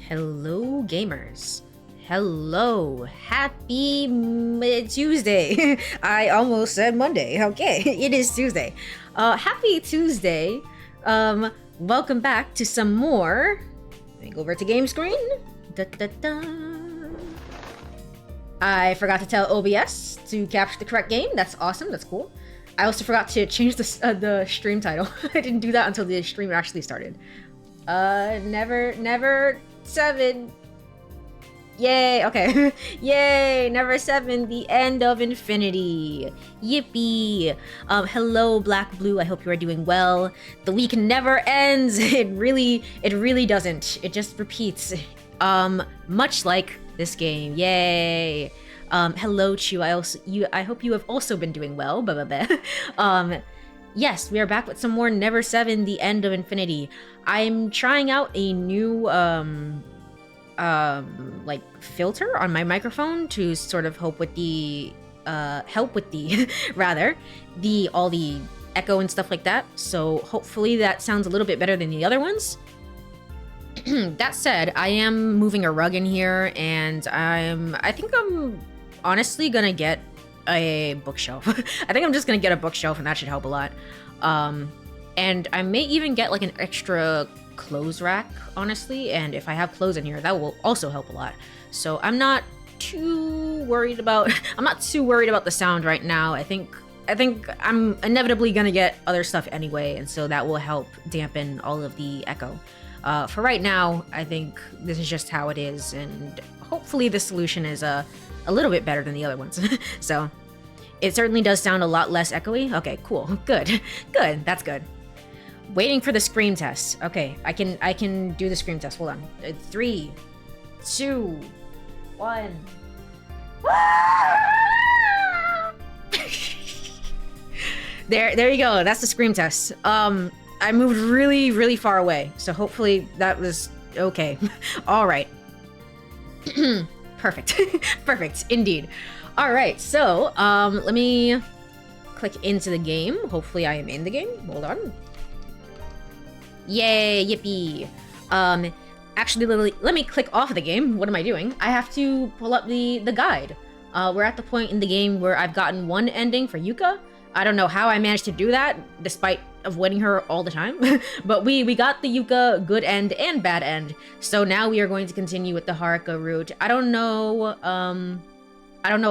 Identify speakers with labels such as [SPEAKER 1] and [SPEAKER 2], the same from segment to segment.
[SPEAKER 1] Hello, gamers. Hello. Happy Tuesday. I almost said Monday. Okay, it is Tuesday. Happy Tuesday. Welcome back to some more. Let me go over to game screen. Da, da, da. I forgot to tell OBS to capture the correct game. That's awesome. That's cool. I also forgot to change the stream title. I didn't do that until the stream actually started. Never 7. Yay, okay. Yay, Never 7, the end of infinity. Yippee. Hello, Black Blue, I hope you are doing well. The week never ends. It really doesn't. It just repeats. Much like this game. Yay. Hello, Chu. I hope you have also been doing well. Yes, we are back with some more Never 7, the end of infinity. I'm trying out a new like filter on my microphone to sort of help with the rather all the echo and stuff like that. So hopefully that sounds a little bit better than the other ones. That said, I am moving a rug in here, and I think I'm honestly gonna get a bookshelf. I think I'm just gonna get a bookshelf, and that should help a lot. And I may even get like an extra clothes rack, honestly, and if I have clothes in here, that will also help a lot. So I'm not too worried about the sound right now. I think I'm inevitably gonna get other stuff anyway, and so that will help dampen all of the echo. For right now, I think this is just how it is, and hopefully the solution is a little bit better than the other ones. So it certainly does sound a lot less echoey. Okay, cool, good, that's good. Waiting for the scream test. Okay, I can do the scream test. Hold on. 3, 2, 1. There you go. That's the scream test. I moved really far away, so hopefully that was okay. All right. Perfect. Perfect indeed. All right, so let me click into the game. Hopefully I am in the game. Hold on. Yay, yippee. Actually, let me click off of the game. What am I doing? I have to pull up the guide. We're at the point in the game where I've gotten one ending for Yuka. I don't know how I managed to do that, despite avoiding her all the time. But we got the Yuka good end and bad end. So now we are going to continue with the Haruka route. I don't know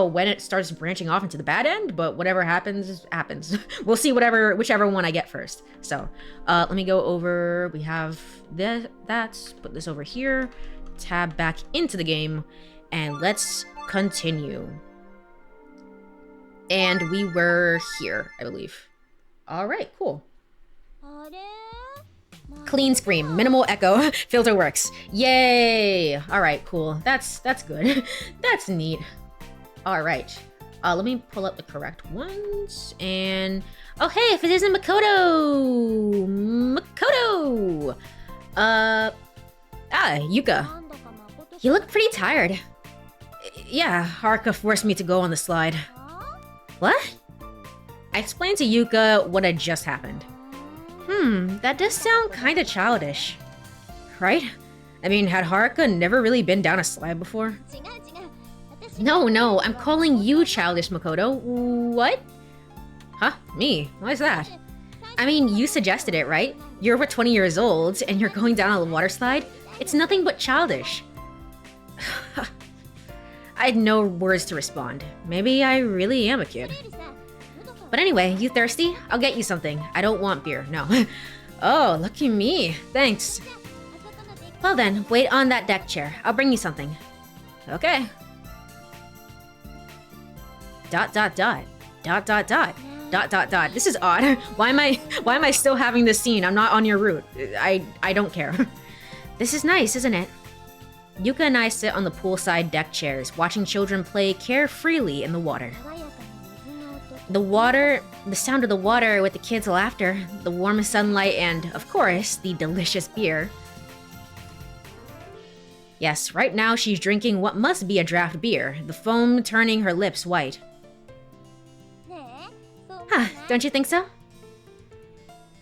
[SPEAKER 1] when it starts branching off into the bad end, but whatever happens, happens. We'll see whichever one I get first. So, let me go over, we have that, put this over here, tab back into the game, and let's continue. And we were here, I believe. All right, cool. Clean screen, minimal echo, filter works. Yay! All right, cool. That's good. That's neat. All right. Let me pull up the correct ones. And oh, hey, if it isn't Makoto, Yuka. You look pretty tired. Yeah, Haruka forced me to go on the slide. What? I explained to Yuka what had just happened. That does sound kinda childish. Right? I mean, had Haruka never really been down a slide before? No, I'm calling you childish, Makoto. What? Huh? Me? Why is that? I mean, you suggested it, right? You're over 20 years old, and you're going down a water slide? It's nothing but childish. I had no words to respond. Maybe I really am a kid. But anyway, you thirsty? I'll get you something. I don't want beer, no. Oh, lucky me. Thanks. Well then, wait on that deck chair. I'll bring you something. Okay. ... This is odd. Why am I still having this scene? I'm not on your route. I don't care. This is nice, isn't it? Yuka and I sit on the poolside deck chairs, watching children play carefreely in the water. The sound of the water with the kids' laughter, the warm sunlight, and, of course, the delicious beer. Yes, right now she's drinking what must be a draft beer, the foam turning her lips white. Huh, don't you think so?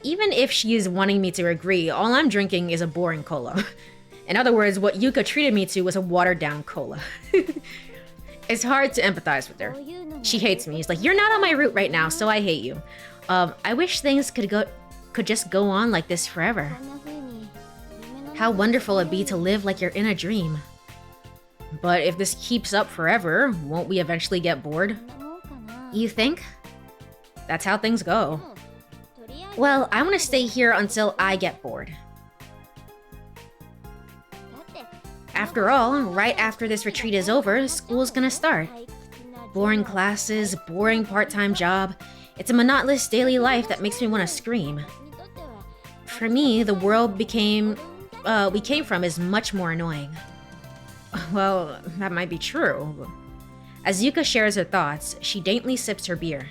[SPEAKER 1] Even if she's wanting me to agree, all I'm drinking is a boring cola. In other words, what Yuka treated me to was a watered-down cola. It's hard to empathize with her. She hates me. She's like, you're not on my route right now, so I hate you. I wish things could just go on like this forever. How wonderful it'd be to live like you're in a dream. But if this keeps up forever, won't we eventually get bored? You think? That's how things go. Well, I want to stay here until I get bored. After all, right after this retreat is over, school's gonna start. Boring classes, boring part-time job. It's a monotonous daily life that makes me want to scream. For me, the world we came from is much more annoying. Well, that might be true. As Yuka shares her thoughts, she daintily sips her beer.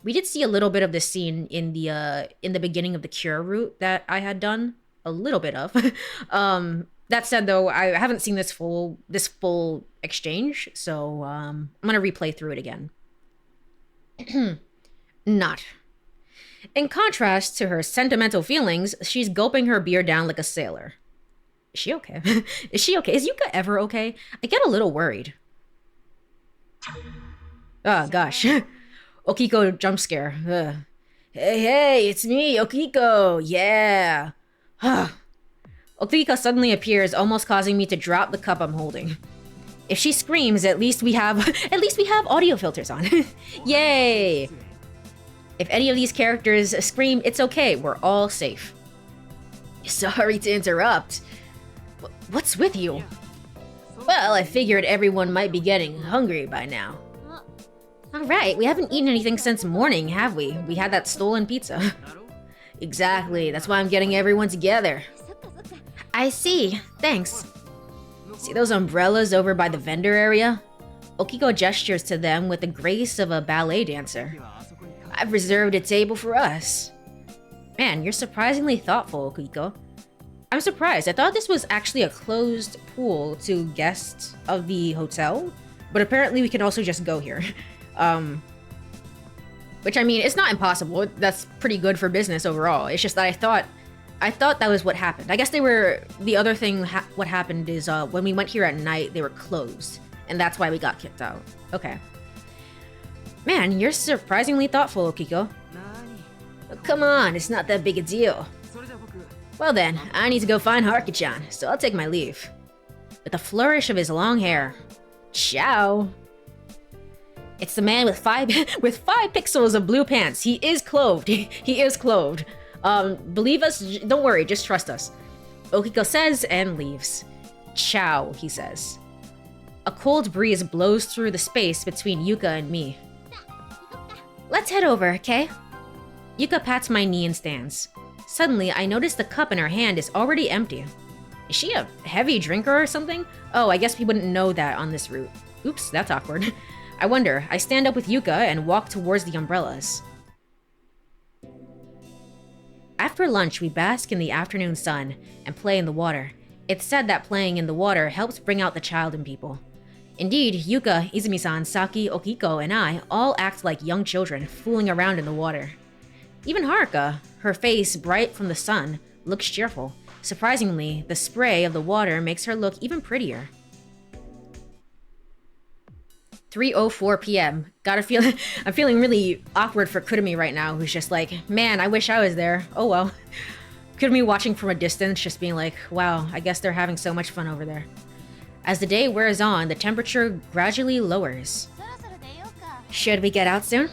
[SPEAKER 1] We did see a little bit of this scene in the beginning of the cure route that I had done. A little bit of. That said, though, I haven't seen this full exchange, so I'm gonna replay through it again. Not. In contrast to her sentimental feelings, she's gulping her beer down like a sailor. Is she okay? Is she okay? Is Yuka ever okay? I get a little worried. Oh, gosh. Okiko jump scare. Hey, it's me, Okiko. Yeah. Okiko suddenly appears, almost causing me to drop the cup I'm holding. If she screams, at least we have audio filters on. Yay! If any of these characters scream, it's okay. We're all safe. Sorry to interrupt. What's with you? Well, I figured everyone might be getting hungry by now. Alright, we haven't eaten anything since morning, have we? We had that stolen pizza. Exactly, that's why I'm getting everyone together. I see, thanks. See those umbrellas over by the vendor area? Okiko gestures to them with the grace of a ballet dancer. I've reserved a table for us. Man, you're surprisingly thoughtful, Okiko. I'm surprised. I thought this was actually a closed pool to guests of the hotel, but apparently we can also just go here. Which, I mean, it's not impossible. That's pretty good for business overall. It's just that I thought that was what happened. I guess the other thing what happened is when we went here at night, they were closed, and that's why we got kicked out. Okay. Man, you're surprisingly thoughtful, Okiko. Oh, come on, it's not that big a deal. Well then, I need to go find Haruka-chan, so I'll take my leave. With a flourish of his long hair. Ciao. It's the man with five pixels of blue pants. He is clothed. He is clothed. Believe us, don't worry, just trust us. Okiko says and leaves. Ciao, he says. A cold breeze blows through the space between Yuka and me. Let's head over, okay? Yuka pats my knee and stands. Suddenly, I notice the cup in her hand is already empty. Is she a heavy drinker or something? Oh, I guess we wouldn't know that on this route. Oops, that's awkward. I wonder. I stand up with Yuka and walk towards the umbrellas. After lunch, we bask in the afternoon sun and play in the water. It's said that playing in the water helps bring out the child in people. Indeed, Yuka, Izumi-san, Saki, Okiko, and I all act like young children, fooling around in the water. Even Haruka, her face bright from the sun, looks cheerful. Surprisingly, the spray of the water makes her look even prettier. 3:04 p.m. I'm feeling really awkward for Kurumi right now, who's just like, man, I wish I was there. Oh well. Kurumi watching from a distance, just being like, wow, I guess they're having so much fun over there. As the day wears on, the temperature gradually lowers. Should we get out soon?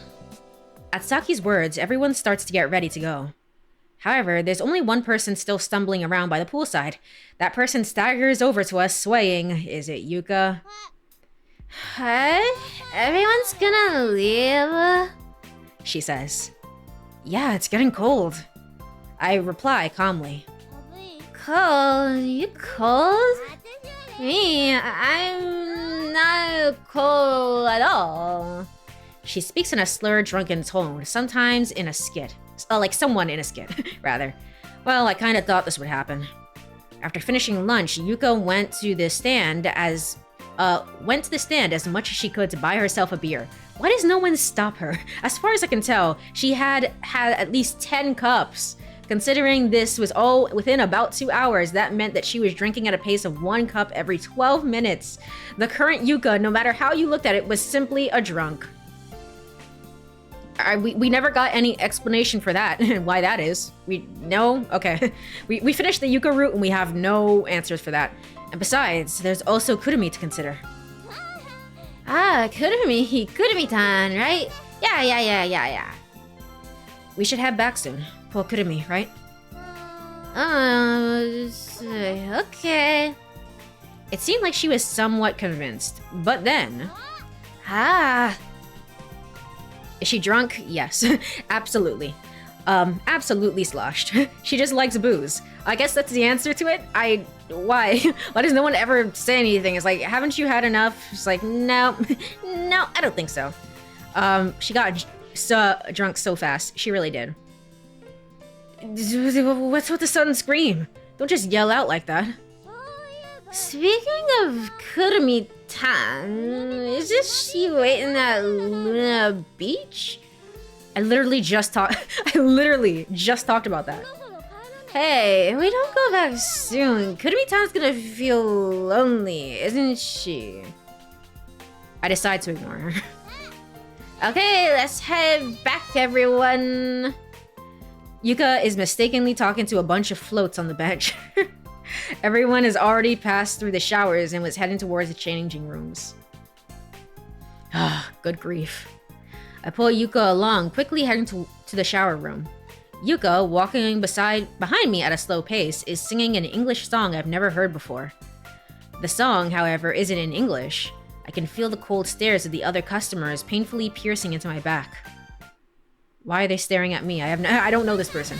[SPEAKER 1] At Saki's words, everyone starts to get ready to go. However, there's only one person still stumbling around by the poolside. That person staggers over to us, swaying. Is it Yuka? Hey, everyone's gonna leave? She says. Yeah, it's getting cold. I reply calmly. Cold? You cold? Me, I'm not cold at all. She speaks in a slurred, drunken tone, sometimes in a skit. Like someone in a skit, rather. Well, I kinda thought this would happen. After finishing lunch, Yuka went to the stand as much as she could to buy herself a beer. Why does no one stop her? As far as I can tell, she had at least 10 cups Considering this was all within about 2 hours, that meant that she was drinking at a pace of 1 cup every 12 minutes. The current Yuka, no matter how you looked at it, was simply a drunk. We never got any explanation for that and why that is. No? Okay. We finished the Yuka route and we have no answers for that. And besides, there's also Kurumi to consider.
[SPEAKER 2] Ah, Kurumi-tan, right? Yeah.
[SPEAKER 1] We should head back soon. Pull Kurumi, right?
[SPEAKER 2] Okay.
[SPEAKER 1] It seemed like she was somewhat convinced, but then... Is she drunk? Yes, absolutely. Absolutely sloshed. She just likes booze. I guess that's the answer to it. Why? Why does no one ever say anything? It's like, haven't you had enough? It's like, no, no, I don't think so. She got drunk so fast. She really did. What's with the sudden scream? Don't just yell out like that.
[SPEAKER 2] Speaking of Kurumi-tan, isn't she waiting at Luna Beach?
[SPEAKER 1] I literally just talked about that.
[SPEAKER 2] Hey, we don't go back soon. Kurumi-tan's gonna feel lonely, isn't she?
[SPEAKER 1] I decide to ignore her.
[SPEAKER 2] Okay, let's head back, everyone.
[SPEAKER 1] Yuka is mistakenly talking to a bunch of floats on the bench. Everyone has already passed through the showers and was heading towards the changing rooms. Ah, good grief. I pull Yuka along, quickly heading to the shower room. Yuka, walking behind me at a slow pace, is singing an English song I've never heard before. The song, however, isn't in English. I can feel the cold stares of the other customers painfully piercing into my back. Why are they staring at me? I don't know this person.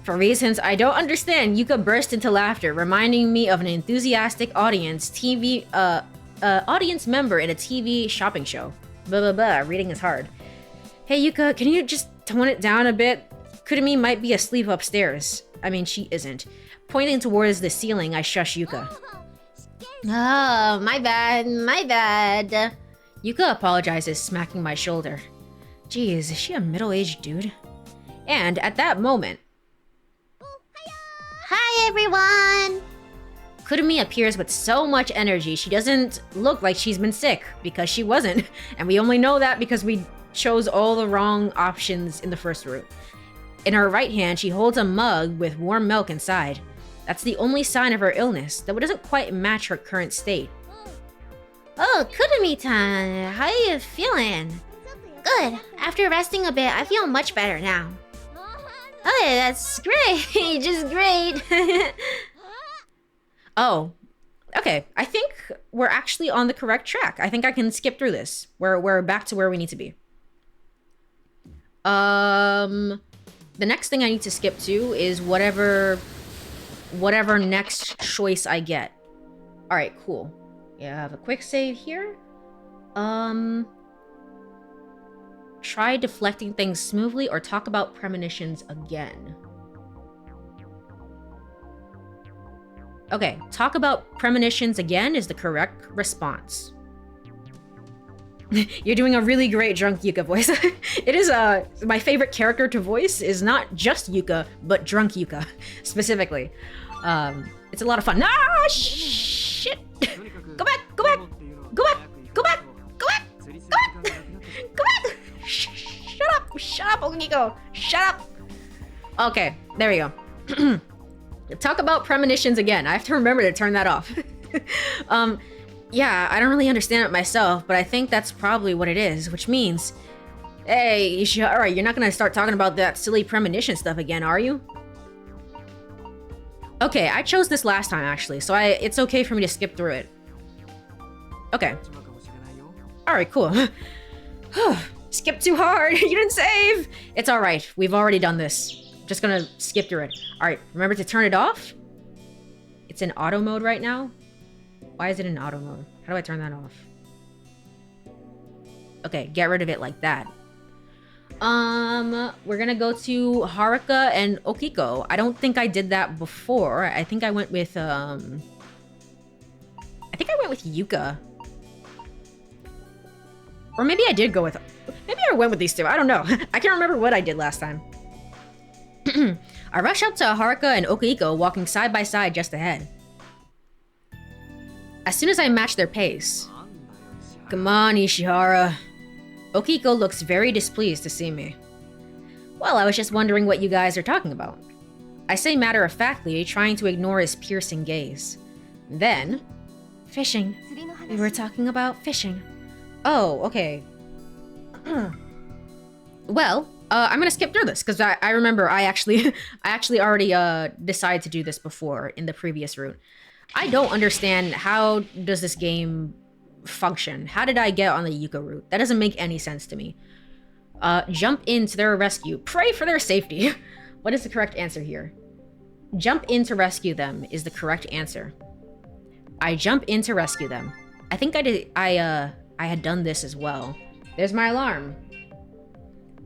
[SPEAKER 1] For reasons I don't understand, Yuka burst into laughter, reminding me of an enthusiastic audience member in a TV shopping show. Reading is hard. Hey Yuka, can you just tone it down a bit? Kurumi might be asleep upstairs. I mean, she isn't. Pointing towards the ceiling, I shush Yuka.
[SPEAKER 2] Oh, my bad.
[SPEAKER 1] Yuka apologizes, smacking my shoulder. Geez, is she a middle-aged dude? And at that moment...
[SPEAKER 2] Hi, everyone!
[SPEAKER 1] Kurumi appears with so much energy, she doesn't look like she's been sick, because she wasn't. And we only know that because we chose all the wrong options in the first route. In her right hand, she holds a mug with warm milk inside. That's the only sign of her illness, though it doesn't quite match her current state.
[SPEAKER 2] Oh, Kurumi-tan, how are you feeling? Good. After resting a bit, I feel much better now. Okay, that's great. Just great.
[SPEAKER 1] Oh, okay. I think we're actually on the correct track. I think I can skip through this. We're back to where we need to be. The next thing I need to skip to is whatever next choice I get. All right, cool. Yeah, I have a quick save here. Try deflecting things smoothly or talk about premonitions again. Okay, talk about premonitions again is the correct response. You're doing a really great drunk Yuka voice. It is my favorite character to voice is not just Yuka, but drunk Yuka, specifically. It's a lot of fun. Ah, shit! Go back! Shut up, Okiko! Shut up! Okay, there we go. Talk about premonitions again. I have to remember to turn that off. Yeah, I don't really understand it myself, but I think that's probably what it is, which means... Hey, alright, you're not gonna start talking about that silly premonition stuff again, are you? Okay, I chose this last time, actually, so it's okay for me to skip through it. Okay. Alright, cool. Skip too hard! You didn't save! It's alright, we've already done this. Just gonna skip through it. Alright, remember to turn it off? It's in auto mode right now? Why is it in auto mode? How do I turn that off? Okay, get rid of it like that. We're gonna go to Haruka and Okiko. I don't think I did that before. I think I went with, Yuka. Or maybe I did go with... Maybe I went with these two. I don't know. I can't remember what I did last time. I rush up to Haruka and Okiko walking side by side just ahead. As soon as I match their pace... Come on, Ishihara. Okiko looks very displeased to see me. Well, I was just wondering what you guys are talking about. I say matter-of-factly, trying to ignore his piercing gaze. Then... Fishing. We were talking about fishing. Oh, okay. Well, I'm gonna skip through this, because I remember I actually already decided to do this before in the previous route. I don't understand how does this game function. How did I get on the Yuka route? That doesn't make any sense to me. Jump in to their rescue. Pray for their safety. What is the correct answer here? Jump in to rescue them is the correct answer. I jump in to rescue them. I think I had done this as well. There's my alarm.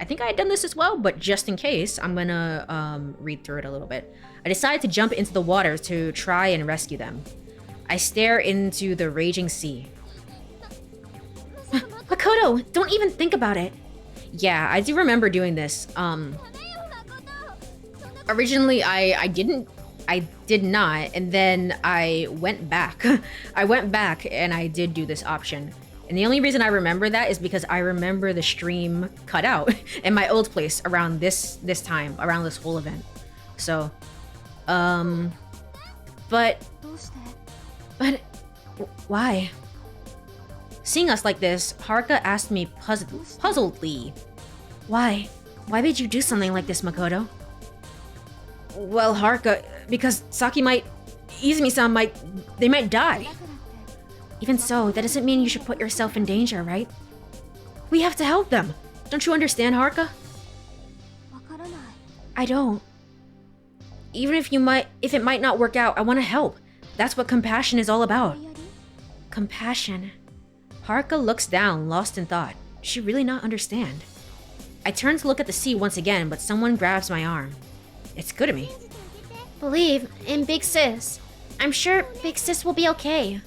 [SPEAKER 1] I think I had done this as well, but just in case, I'm gonna read through it a little bit. I decided to jump into the water to try and rescue them. I stare into the raging sea. Makoto, don't even think about it. Yeah, I do remember doing this. Originally, I did not, and then I went back. I went back and I did do this option. And the only reason I remember that is because I remember the stream cut out in my old place around this time, around this whole event. So, but why? Seeing us like this, Haruka asked me puzzledly, Why did you do something like this, Makoto? Well, Haruka, because Izumi-san they might die. Even so, that doesn't mean you should put yourself in danger, right? We have to help them. Don't you understand, Haruka? I don't. Even if it might not work out, I want to help. That's what compassion is all about. Compassion. Haruka looks down, lost in thought. Does she really not understand? I turn to look at the sea once again, but someone grabs my arm. It's Kurumi. Believe in Big Sis. I'm sure Big Sis will be okay.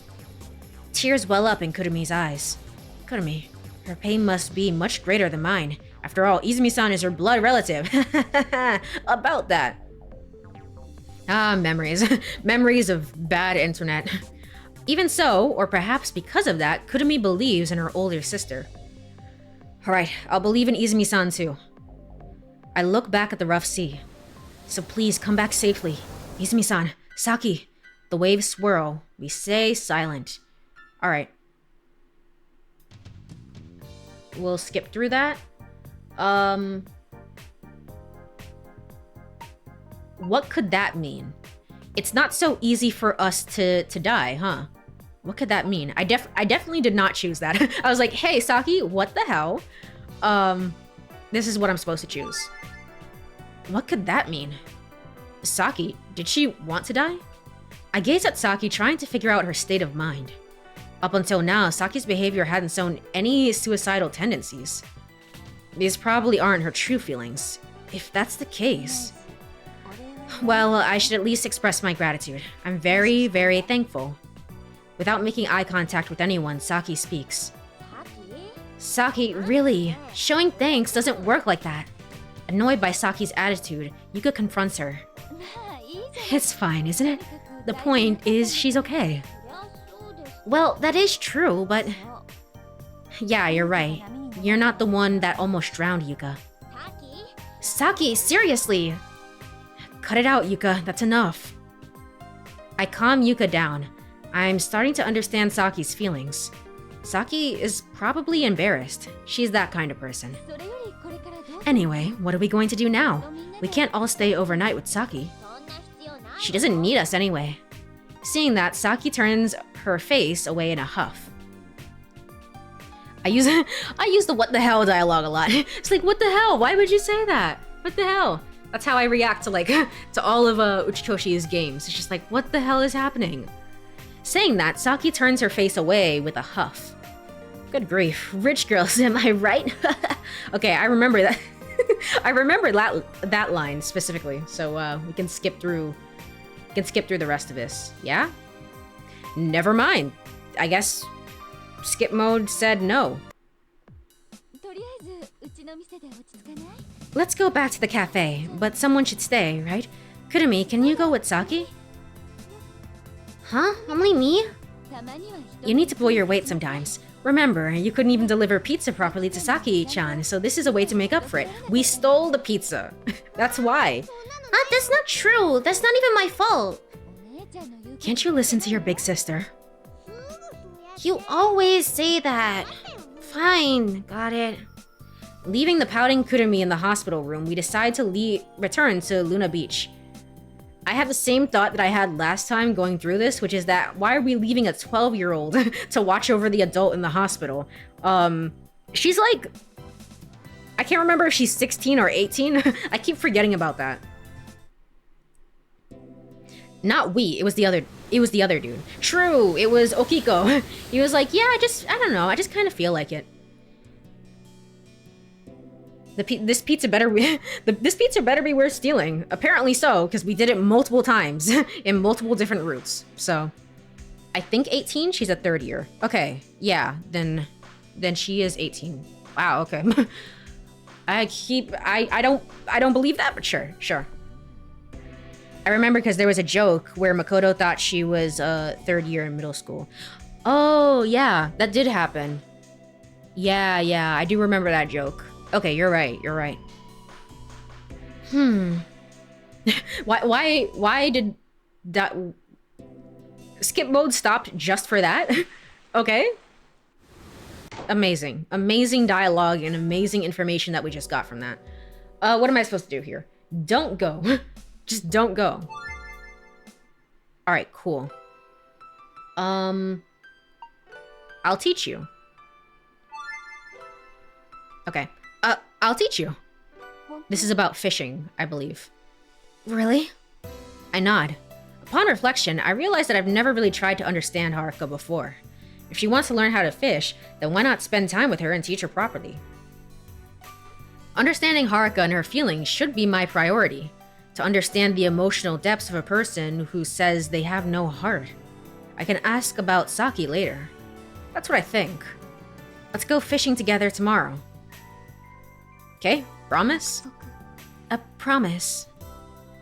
[SPEAKER 1] Tears well up in Kurumi's eyes. Kurumi, her pain must be much greater than mine. After all, Izumi-san is her blood relative. About that. Ah, memories. Memories of bad internet. Even so, or perhaps because of that, Kurumi believes in her older sister. Alright, I'll believe in Izumi-san too. I look back at the rough sea. So please come back safely. Izumi-san, Saki. The waves swirl. We stay silent. Alright. We'll skip through that. What could that mean? It's not so easy for us to die, huh? What could that mean? I definitely did not choose that. I was like, hey, Saki, what the hell? This is what I'm supposed to choose. What could that mean? Saki, did she want to die? I gaze at Saki, trying to figure out her state of mind. Up until now, Saki's behavior hadn't shown any suicidal tendencies. These probably aren't her true feelings. If that's the case... Well, I should at least express my gratitude. I'm very, very thankful. Without making eye contact with anyone, Saki speaks. Saki, really? Showing thanks doesn't work like that. Annoyed by Saki's attitude, Yuka confronts her. It's fine, isn't it? The point is she's okay. Well, that is true, but... Yeah, you're right. You're not the one that almost drowned Yuka. Saki, seriously! Cut it out, Yuka. That's enough. I calm Yuka down. I'm starting to understand Saki's feelings. Saki is probably embarrassed. She's that kind of person. Anyway, what are we going to do now? We can't all stay overnight with Saki. She doesn't need us anyway. Seeing that, Saki turns her face away in a huff. I use the what the hell dialogue a lot. It's like, what the hell? Why would you say that? What the hell? That's how I react to to all of Uchikoshi's games. It's just like, what the hell is happening? Saying that, Saki turns her face away with a huff. Good grief, rich girls, am I right? Okay, I remember that. I remember that line specifically, so we can skip through. The rest of this. Yeah? Never mind. I guess skip mode said no. Let's go back to the cafe, but someone should stay, right? Kurumi, can you go with Saki?
[SPEAKER 2] Huh? Only me?
[SPEAKER 1] You need to pull your weight sometimes. Remember, you couldn't even deliver pizza properly to Saki-chan, so this is a way to make up for it. We stole the pizza. That's why.
[SPEAKER 2] That's not true. That's not even my fault.
[SPEAKER 1] Can't you listen to your big sister?
[SPEAKER 2] You always say that. Fine, got it.
[SPEAKER 1] Leaving the pouting Kurumi in the hospital room, we decide to return to Luna Beach. I have the same thought that I had last time going through this, which is that why are we leaving a 12-year-old to watch over the adult in the hospital? She's like... I can't remember if she's 16 or 18. I keep forgetting about that. Not we, it was the other dude. True, it was Okiko. He was like, yeah, I don't know, I just kind of feel like it. This pizza better be worth stealing. Apparently so, because we did it multiple times in multiple different routes. So, I think 18. She's a third year. Okay, yeah. Then she is 18. Wow. Okay. I don't believe that, but sure. I remember because there was a joke where Makoto thought she was third year in middle school. Oh yeah, that did happen. Yeah. I do remember that joke. Okay, you're right. Why did that skip mode stopped just for that? Okay. Amazing dialogue and amazing information that we just got from that. What am I supposed to do here? Don't go. Just don't go. All right, cool. I'll teach you. Okay. I'll teach you. This is about fishing, I believe.
[SPEAKER 2] Really?
[SPEAKER 1] I nod. Upon reflection, I realize that I've never really tried to understand Haruka before. If she wants to learn how to fish, then why not spend time with her and teach her properly? Understanding Haruka and her feelings should be my priority. To understand the emotional depths of a person who says they have no heart. I can ask about Saki later. That's what I think. Let's go fishing together tomorrow. Okay, promise? A promise.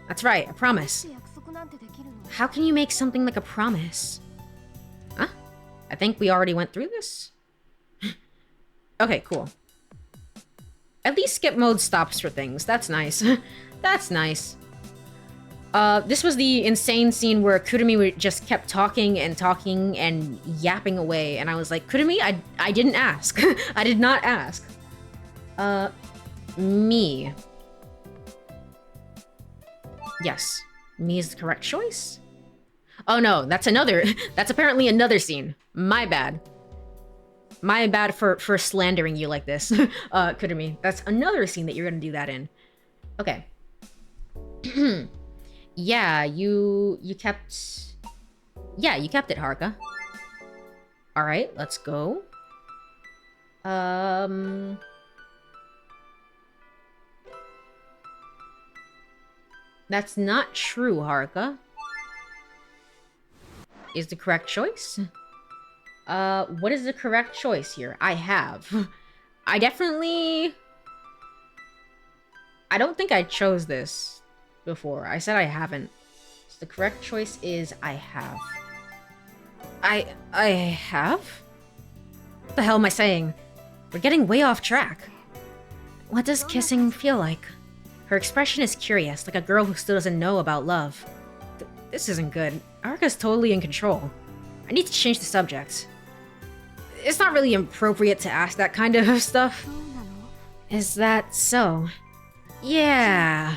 [SPEAKER 1] That's right, a promise. How can you make something like a promise? Huh? I think we already went through this? Okay, cool. At least skip mode stops for things. That's nice. That's nice. This was the insane scene where Kurumi just kept talking and yapping away, and I was like, Kurumi, I didn't ask. I did not ask. Me. Yes. Me is the correct choice? Oh no, that's apparently another scene. My bad. My bad for slandering you like this, Kurumi. That's another scene that you're gonna do that in. Okay. Yeah, you kept it, Haruka. Alright, let's go. That's not true, Haruka. Is the correct choice? What is the correct choice here? I have. I don't think I chose this before. I said I haven't. So the correct choice is I have. I have? What the hell am I saying? We're getting way off track. What does kissing feel like? Her expression is curious, like a girl who still doesn't know about love. This isn't good. Haruka's totally in control. I need to change the subject. It's not really appropriate to ask that kind of stuff. Is that so? Yeah.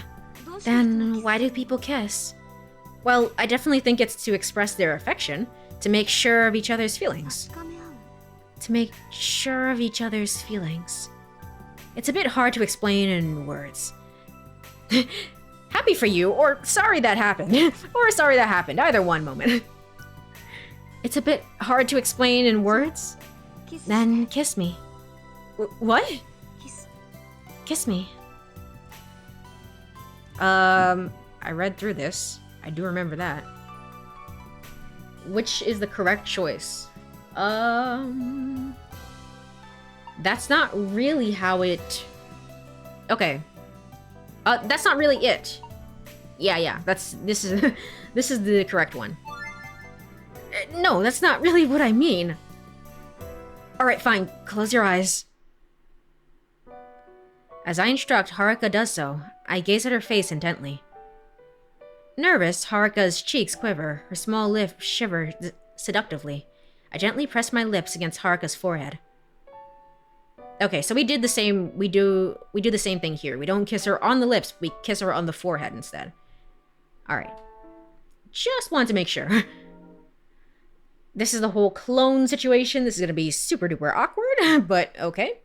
[SPEAKER 1] Then why do people kiss? Well, I definitely think it's to express their affection, to make sure of each other's feelings. To make sure of each other's feelings. It's a bit hard to explain in words. Happy for you, or sorry that happened. Or sorry that happened, either one moment. It's a bit hard to explain in words? Then kiss me. What? Kiss me. I read through this. I do remember that. Which is the correct choice? That's not really how it Okay. That's not really it. Yeah, this is this is the correct one. No, that's not really what I mean. Alright, fine. Close your eyes. As I instruct, Haruka does so. I gaze at her face intently. Nervous, Haruka's cheeks quiver, her small lips shiver seductively. I gently press my lips against Haruka's forehead. Okay, so we did the same. We do the same thing here. We don't kiss her on the lips. We kiss her on the forehead instead. All right. Just wanted to make sure. This is the whole clone situation. This is gonna be super duper awkward, but okay.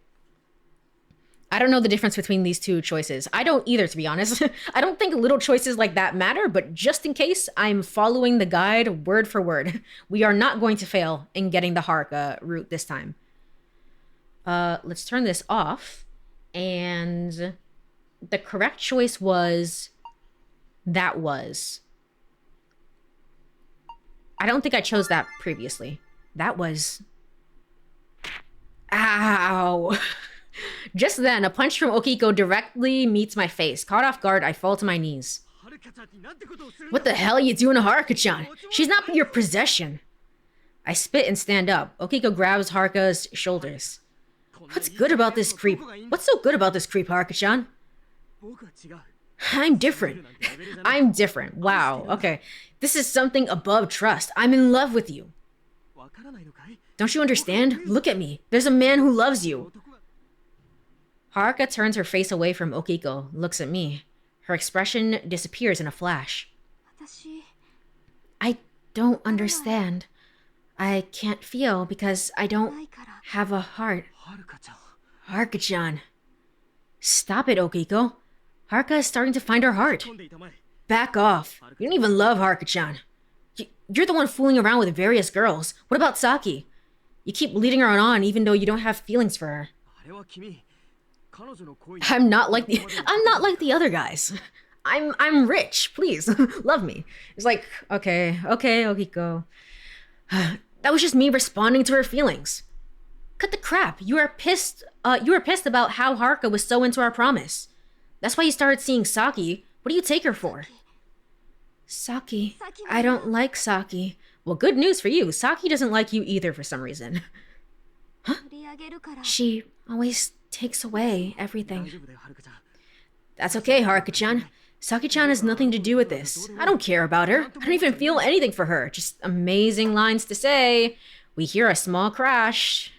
[SPEAKER 1] I don't know the difference between these two choices. I don't either, to be honest. I don't think little choices like that matter, but just in case, I'm following the guide word for word. We are not going to fail in getting the Haruka route this time. Let's turn this off. And the correct choice was... That was... I don't think I chose that previously. That was... Ow! Just then, a punch from Okiko directly meets my face. Caught off guard, I fall to my knees. What the hell are you doing to Haruka-chan? She's not your possession. I spit and stand up. Okiko grabs Haruka's shoulders. What's good about this creep? What's so good about this creep, Haruka-chan? I'm different. I'm different. Wow, okay. This is something above trust. I'm in love with you. Don't you understand? Look at me. There's a man who loves you. Haruka turns her face away from Okiko, looks at me. Her expression disappears in a flash. I don't understand. I can't feel because I don't have a heart. Haruka-chan. Stop it, Okiko. Haruka is starting to find her heart. Back off. You don't even love Haruka-chan. You're the one fooling around with various girls. What about Saki? You keep leading her on even though you don't have feelings for her. I'm not like the other guys. I'm rich. Please love me. It's like, okay, Okiko. That was just me responding to her feelings. Cut the crap. You were pissed about how Haruka was so into our promise. That's why you started seeing Saki. What do you take her for? Saki. I don't like Saki. Well, good news for you. Saki doesn't like you either for some reason. Huh? She always takes away everything. That's okay, Haruka-chan. Saki-chan has nothing to do with this. I don't care about her. I don't even feel anything for her. Just amazing lines to say. We hear a small crash.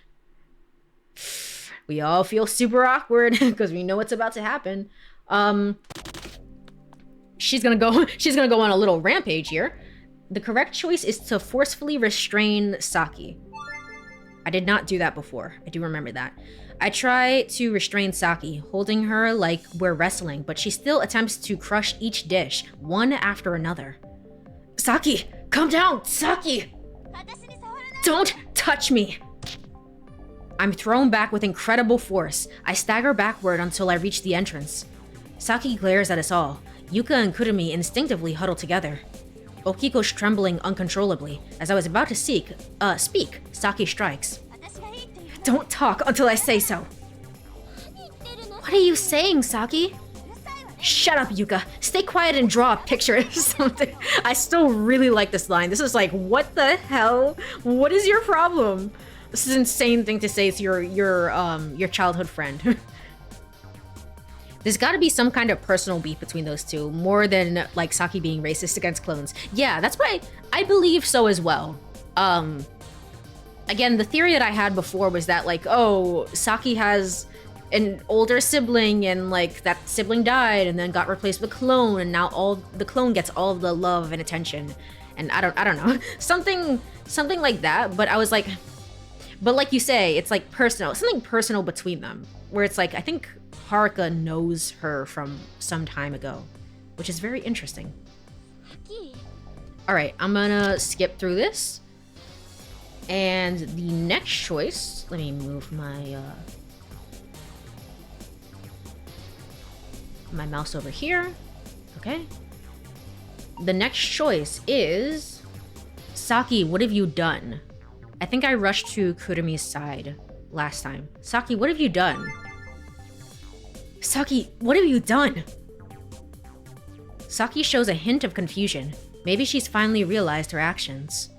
[SPEAKER 1] We all feel super awkward because we know what's about to happen. She's gonna go on a little rampage here. The correct choice is to forcefully restrain Saki. I did not do that before. I do remember that. I try to restrain Saki, holding her like we're wrestling, but she still attempts to crush each dish, one after another. Saki, calm down! Saki! Don't touch me! I'm thrown back with incredible force. I stagger backward until I reach the entrance. Saki glares at us all. Yuka and Kurumi instinctively huddle together. Okiko's trembling uncontrollably. As I was about to speak, Saki strikes. Don't talk until I say so. What are you saying, Saki? Shut up, Yuka. Stay quiet and draw a picture or something. I still really like this line. This is like, what the hell? What is your problem? This is an insane thing to say to your childhood friend. There's gotta be some kind of personal beef between those two, more than like Saki being racist against clones. Yeah, that's what I believe so as well. Again, the theory that I had before was that like, oh, Saki has an older sibling and like that sibling died and then got replaced with a clone and now the clone gets all of the love and attention. And I don't know, something like that. But I was like, but like you say, it's like personal, something personal between them where it's like, I think Haruka knows her from some time ago, which is very interesting. All right, I'm gonna skip through this. And the next choice, let me move my my mouse over here. Okay. The next choice is Saki, what have you done? I think I rushed to Kurumi's side last time. Saki, what have you done? Saki, what have you done? Saki shows a hint of confusion. Maybe she's finally realized her actions.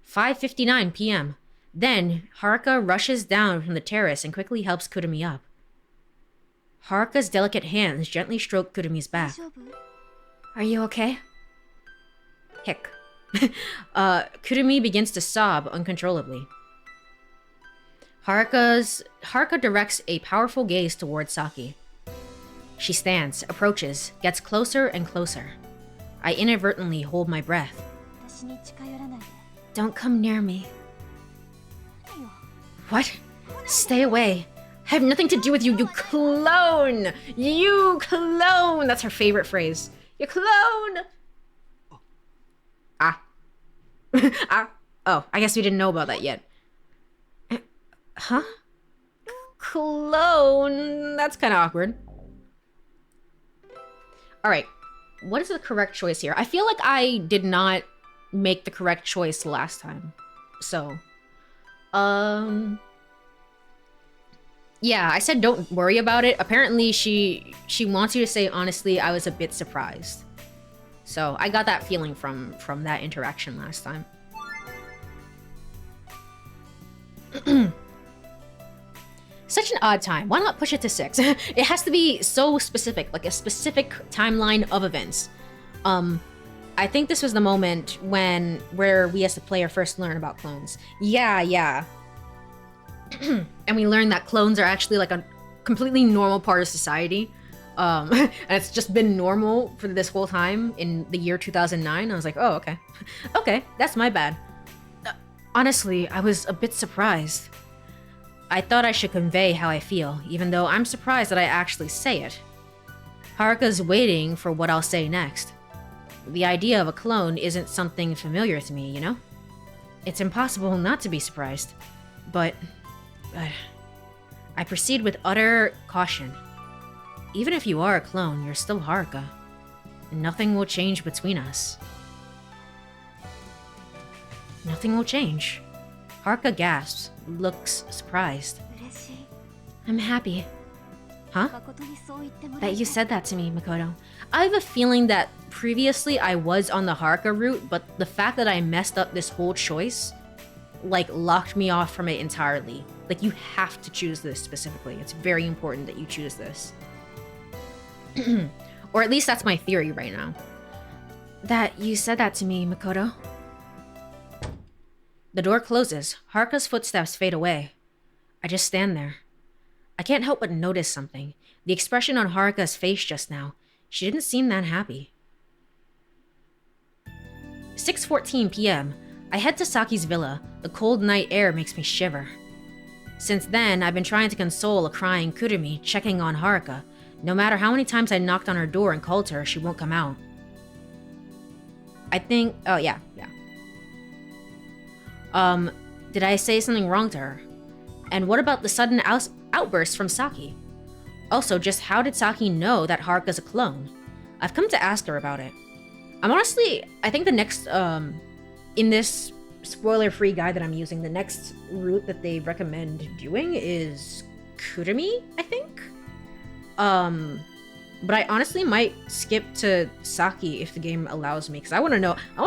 [SPEAKER 1] 5:59 p.m. Then, Haruka rushes down from the terrace and quickly helps Kurumi up. Haruka's delicate hands gently stroke Kurumi's back. Are you okay? Hick. Kurumi begins to sob uncontrollably. Haruka directs a powerful gaze towards Saki. She stands, approaches, gets closer and closer. I inadvertently hold my breath. Don't come near me. What? Stay away. I have nothing to do with you, you clone! You clone! That's her favorite phrase. You clone! Ah. Ah. Oh, I guess we didn't know about that yet. Huh? Clone. That's kind of awkward. Alright. What is the correct choice here? I feel like I did not make the correct choice last time. So. Yeah, I said don't worry about it. Apparently she wants you to say honestly, I was a bit surprised. So I got that feeling from that interaction last time. Such an odd time. Why not push it to 6? It has to be so specific, like a specific timeline of events. I think this was the moment where we as the player first learn about clones. Yeah. And we learn that clones are actually like a completely normal part of society. And it's just been normal for this whole time in the year 2009. I was like, oh, okay. Okay, that's my bad. Honestly, I was a bit surprised. I thought I should convey how I feel, even though I'm surprised that I actually say it. Haruka's waiting for what I'll say next. The idea of a clone isn't something familiar to me, you know? It's impossible not to be surprised. But I proceed with utter caution. Even if you are a clone, you're still Haruka. Nothing will change between us. Nothing will change. Haruka gasps, looks surprised. I'm happy. Huh? That you said that to me, Makoto. I have a feeling that previously I was on the Haruka route, but the fact that I messed up this whole choice, like, locked me off from it entirely. Like, you have to choose this specifically. It's very important that you choose this. Or at least that's my theory right now. That you said that to me, Makoto. The door closes. Haruka's footsteps fade away. I just stand there. I can't help but notice something. The expression on Haruka's face just now. She didn't seem that happy. 6:14 p.m. I head to Saki's villa. The cold night air makes me shiver. Since then, I've been trying to console a crying Kurumi, checking on Haruka. No matter how many times I knocked on her door and called her, she won't come out. I think... Oh, yeah. Did I say something wrong to her? And what about the sudden outburst from Saki? Also, just how did Saki know that Haruka's a clone? I've come to ask her about it. I think the next, in this spoiler-free guide that I'm using, the next route that they recommend doing is Kurumi, I think? But I honestly might skip to Saki if the game allows me, because I want to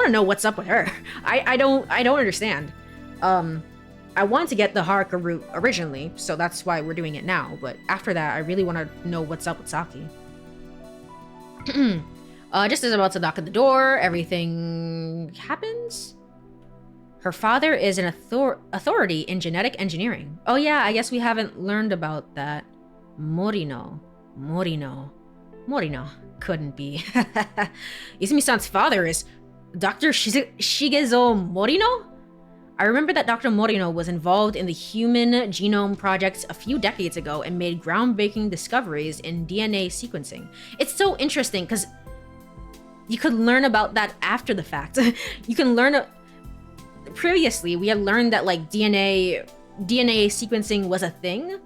[SPEAKER 1] know what's up with her. I don't understand. I wanted to get the Haruka route originally, so that's why we're doing it now, but after that, I really want to know what's up with Saki. Just as about to knock at the door, everything happens. Her father is an authority in genetic engineering. Oh yeah, I guess we haven't learned about that. Morino. Couldn't be. Izumi-san's father is Dr. Shigezo Morino? I remember that Dr. Morino was involved in the Human Genome Project a few decades ago and made groundbreaking discoveries in DNA sequencing. It's so interesting because you could learn about that after the fact. You can learn... Previously, we had learned that like DNA sequencing was a thing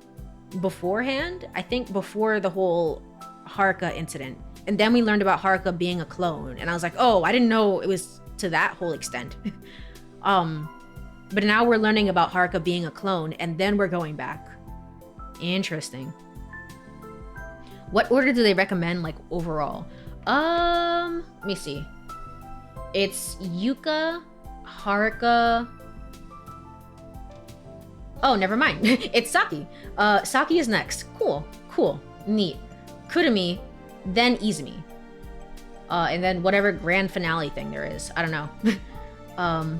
[SPEAKER 1] beforehand. I think before the whole Haruka incident. And then we learned about Haruka being a clone. And I was like, oh, I didn't know it was to that whole extent. But now we're learning about Haruka being a clone, and then we're going back. Interesting. What order do they recommend, like, overall? Let me see. It's Yuka, Haruka... Oh, never mind. It's Saki. Saki is next. Cool. Cool. Neat. Kurumi, then Izumi. And then whatever grand finale thing there is. I don't know.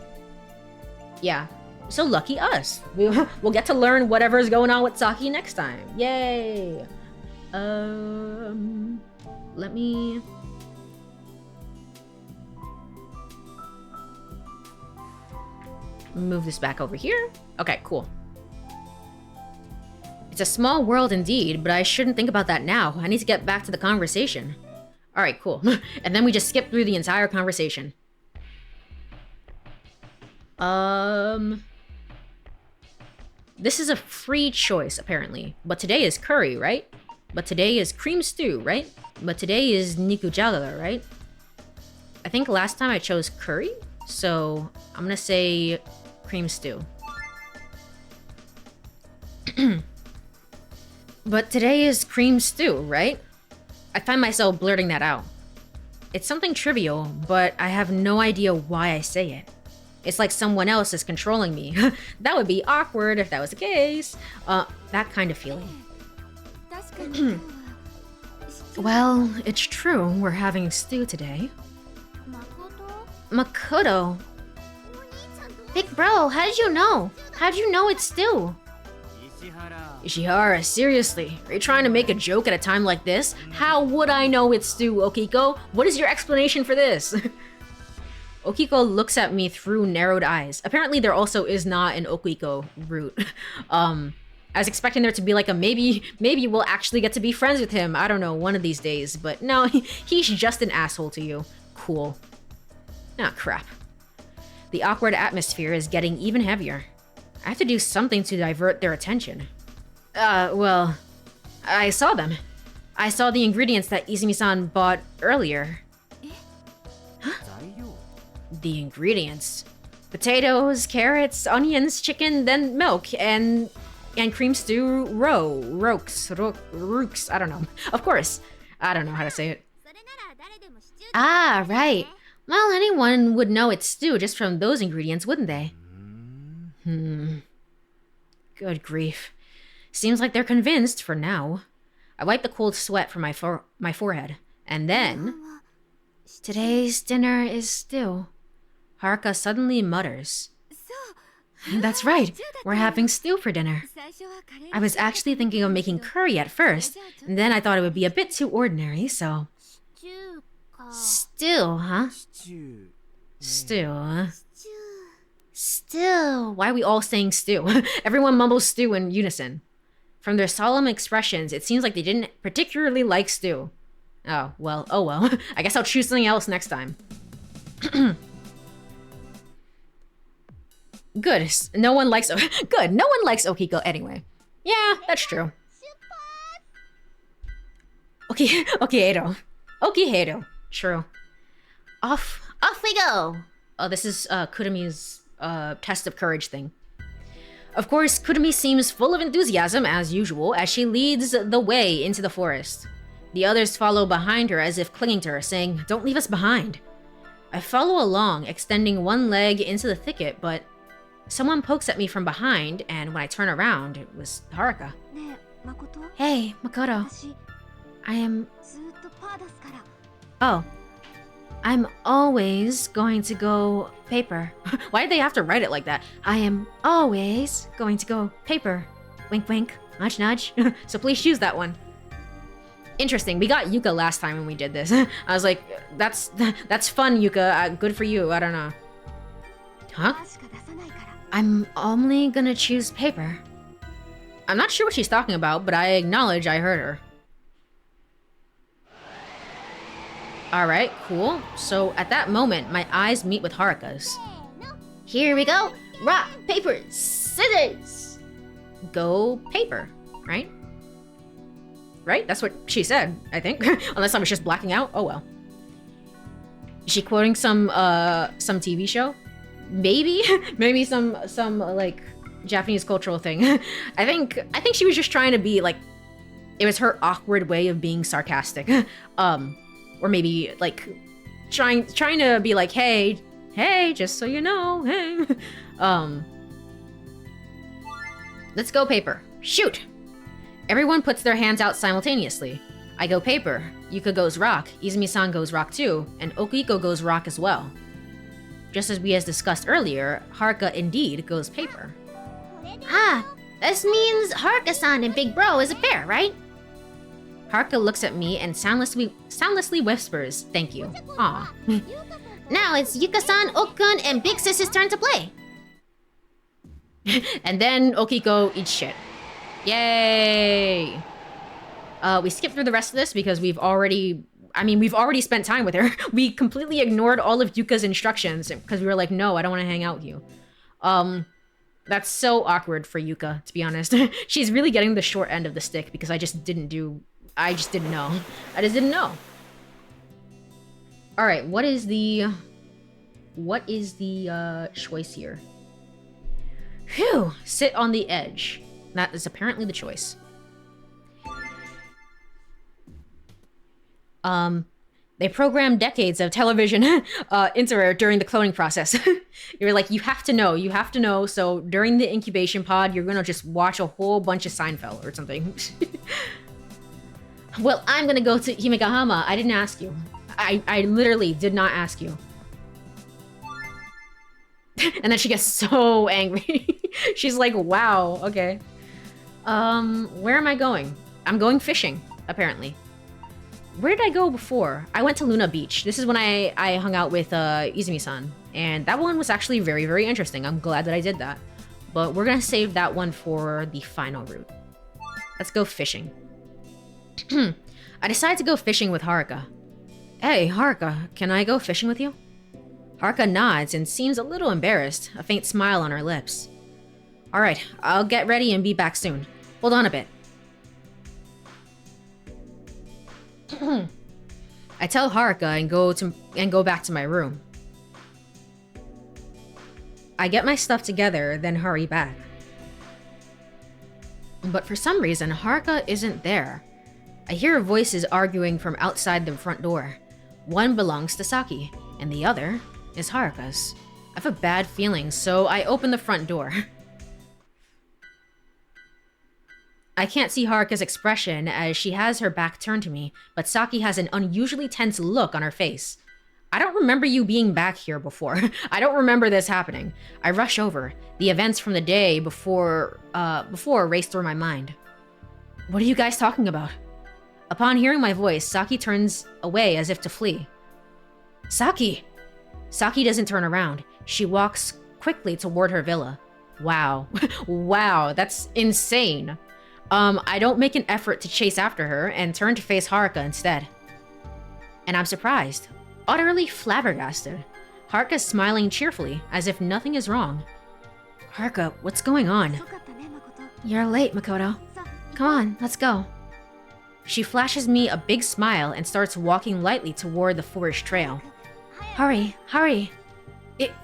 [SPEAKER 1] Yeah. So lucky us. We'll get to learn whatever's going on with Saki next time. Yay! Let me... move this back over here. Okay, cool. It's a small world indeed, but I shouldn't think about that now. I need to get back to the conversation. Alright, cool. And then we just skip through the entire conversation. This is a free choice, apparently. But today is curry, right? But today is cream stew, right? But today is nikujaga, right? I think last time I chose curry, so I'm gonna say cream stew. But today is cream stew, right? I find myself blurting that out. It's something trivial, but I have no idea why I say it. It's like someone else is controlling me. That would be awkward if that was the case. That kind of feeling. Well, it's true. We're having stew today. Makoto.
[SPEAKER 2] Big bro, how did you know? How did you know it's stew?
[SPEAKER 1] Ishihara, seriously, are you trying to make a joke at a time like this? How would I know it's stew, Okiko? What is your explanation for this? Okiko looks at me through narrowed eyes. Apparently there also is not an Okiko route. I was expecting there to be like a maybe we'll actually get to be friends with him. I don't know, one of these days. But no, he's just an asshole to you. Cool. Ah, crap. The awkward atmosphere is getting even heavier. I have to do something to divert their attention. Well, I saw them. I saw the ingredients that Izumi-san bought earlier. Huh? The ingredients? Potatoes, carrots, onions, chicken, then milk, and cream stew rooks, I don't know. Of course. I don't know how to say it.
[SPEAKER 2] Ah, right. Well, anyone would know it's stew just from those ingredients, wouldn't they?
[SPEAKER 1] Good grief. Seems like they're convinced for now. I wipe the cold sweat from my forehead. And then...
[SPEAKER 2] Today's dinner is stew.
[SPEAKER 1] Haruka suddenly mutters. That's right. We're having stew for dinner. I was actually thinking of making curry at first, and then I thought it would be a bit too ordinary, so...
[SPEAKER 2] Stew, huh?
[SPEAKER 1] Stew, huh?
[SPEAKER 2] Stew.
[SPEAKER 1] Why are we all saying stew? Everyone mumbles stew in unison. From their solemn expressions, it seems like they didn't particularly like stew. Oh well. I guess I'll choose something else next time. Good. No one likes Okiko anyway. Yeah, that's true. Okihiro. True. Off we go. Oh, this is Kurumi's test of courage thing. Of course, Kurumi seems full of enthusiasm as usual as she leads the way into the forest. The others follow behind her as if clinging to her, saying, "Don't leave us behind." I follow along, extending one leg into the thicket, but someone pokes at me from behind, and when I turn around, it was Haruka.
[SPEAKER 2] Hey, Makoto.
[SPEAKER 1] I'm always going to go paper. Why did they have to write it like that? I am always going to go paper. Wink, wink. Nudge, nudge. So please choose that one. Interesting. We got Yuka last time when we did this. I was like, that's fun, Yuka. Good for you. I don't know. Huh? I'm only gonna choose paper. I'm not sure what she's talking about, but I acknowledge I heard her. Alright, cool. So at that moment, my eyes meet with Haruka's.
[SPEAKER 2] Here we go. Rock, paper, scissors.
[SPEAKER 1] Go paper, right? Right? That's what she said, I think. Unless I was just blacking out. Oh well. Is she quoting some TV show? Maybe? Maybe some like Japanese cultural thing. I think she was just trying to be like It was her awkward way of being sarcastic. Or maybe like trying to be like, hey, just so you know, hey. Let's go paper. Shoot! Everyone puts their hands out simultaneously. I go paper, Yuka goes rock, Izumi-san goes rock too, and Okiko goes rock as well. Just as we as discussed earlier, Haruka indeed goes paper.
[SPEAKER 2] Ah, this means Haruka-san and Big Bro is a pair, right?
[SPEAKER 1] Haruka looks at me and soundlessly whispers, thank you. Aw.
[SPEAKER 2] Now it's Yuka-san, Okun, and Big Sis's turn to play.
[SPEAKER 1] And then Okiko eats shit. Yay! We skipped through the rest of this because we've already spent time with her. We completely ignored all of Yuka's instructions because we were like, no, I don't want to hang out with you. That's so awkward for Yuka, to be honest. She's really getting the short end of the stick because I just didn't know. I just didn't know. All right, what is the choice here? Phew, sit on the edge. That is apparently the choice. They programmed decades of television into her during the cloning process. You're like, you have to know. So during the incubation pod, you're gonna just watch a whole bunch of Seinfeld or something. Well, I'm gonna go to Himegahama. I didn't ask you. I literally did not ask you. And then she gets so angry. She's like, wow, okay. Where am I going? I'm going fishing, apparently. Where did I go before? I went to Luna Beach. This is when I hung out with Izumi-san. And that one was actually very, very interesting. I'm glad that I did that. But we're gonna save that one for the final route. Let's go fishing. I decided to go fishing with Haruka. Hey, Haruka, can I go fishing with you? Haruka nods and seems a little embarrassed, a faint smile on her lips. Alright, I'll get ready and be back soon. Hold on a bit. I tell Haruka and go back to my room. I get my stuff together, then hurry back. But for some reason, Haruka isn't there. I hear voices arguing from outside the front door. One belongs to Saki, and the other is Haruka's. I have a bad feeling, so I open the front door. I can't see Haruka's expression as she has her back turned to me, but Saki has an unusually tense look on her face. I don't remember you being back here before. I don't remember this happening. I rush over. The events from the day before race through my mind. What are you guys talking about? Upon hearing my voice, Saki turns away as if to flee. Saki! Saki doesn't turn around. She walks quickly toward her villa. Wow. Wow, that's insane. I don't make an effort to chase after her and turn to face Haruka instead. And I'm surprised. Utterly flabbergasted. Haruka's smiling cheerfully, as if nothing is wrong. Haruka, what's going on? You're late, Makoto. Come on, let's go. She flashes me a big smile and starts walking lightly toward the forest trail. Hurry, hurry.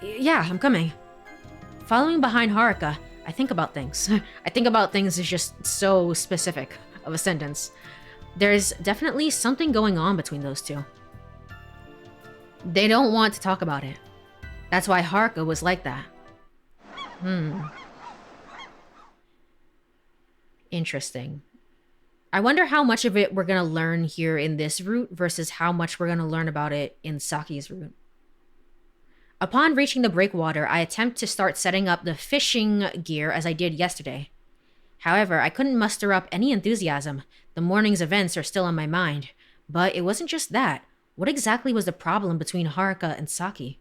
[SPEAKER 1] Yeah, I'm coming. Following behind Haruka, I think about things. I think about things is just so specific of a sentence. There's definitely something going on between those two. They don't want to talk about it. That's why Haruka was like that. Interesting. I wonder how much of it we're gonna learn here in this route versus how much we're gonna learn about it in Saki's route. Upon reaching the breakwater, I attempt to start setting up the fishing gear as I did yesterday. However, I couldn't muster up any enthusiasm. The morning's events are still on my mind. But it wasn't just that. What exactly was the problem between Haruka and Saki?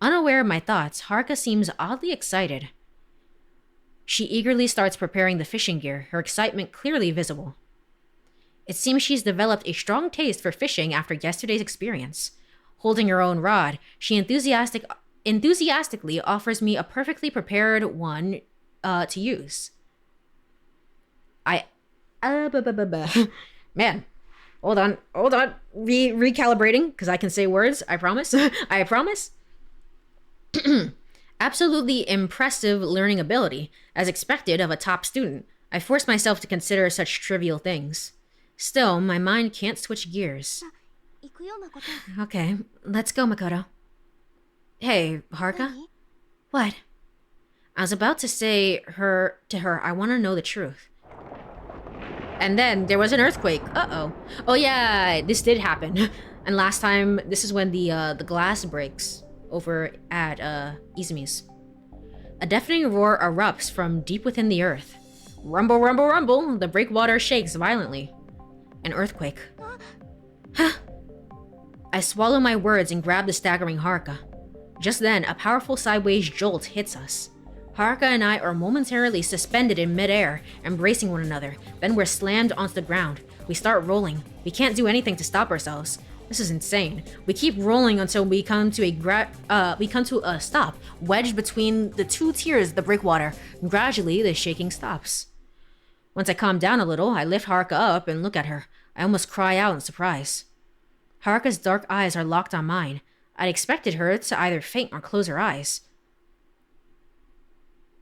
[SPEAKER 1] Unaware of my thoughts, Haruka seems oddly excited. She eagerly starts preparing the fishing gear, her excitement clearly visible. It seems she's developed a strong taste for fishing after yesterday's experience. Holding her own rod, she enthusiastically offers me a perfectly prepared one to use. Man, hold on. Recalibrating, because I can say words, I promise. I promise. Absolutely impressive learning ability, as expected of a top student. I force myself to consider such trivial things. Still, my mind can't switch gears. Okay, let's go, Makoto. Hey, Haruka? What? I was about to say to her, I want to know the truth. And then there was an earthquake. Uh-oh. Oh yeah, this did happen. And last time, this is when the glass breaks over at Izumi's. A deafening roar erupts from deep within the earth. Rumble, rumble, rumble, the breakwater shakes violently. An earthquake. Huh. I swallow my words and grab the staggering Haruka. Just then, a powerful sideways jolt hits us. Haruka and I are momentarily suspended in midair, embracing one another. Then we're slammed onto the ground. We start rolling. We can't do anything to stop ourselves. This is insane. We keep rolling until we come to a stop, wedged between the two tiers of the breakwater. Gradually, the shaking stops. Once I calm down a little, I lift Haruka up and look at her. I almost cry out in surprise. Haruka's dark eyes are locked on mine. I'd expected her to either faint or close her eyes.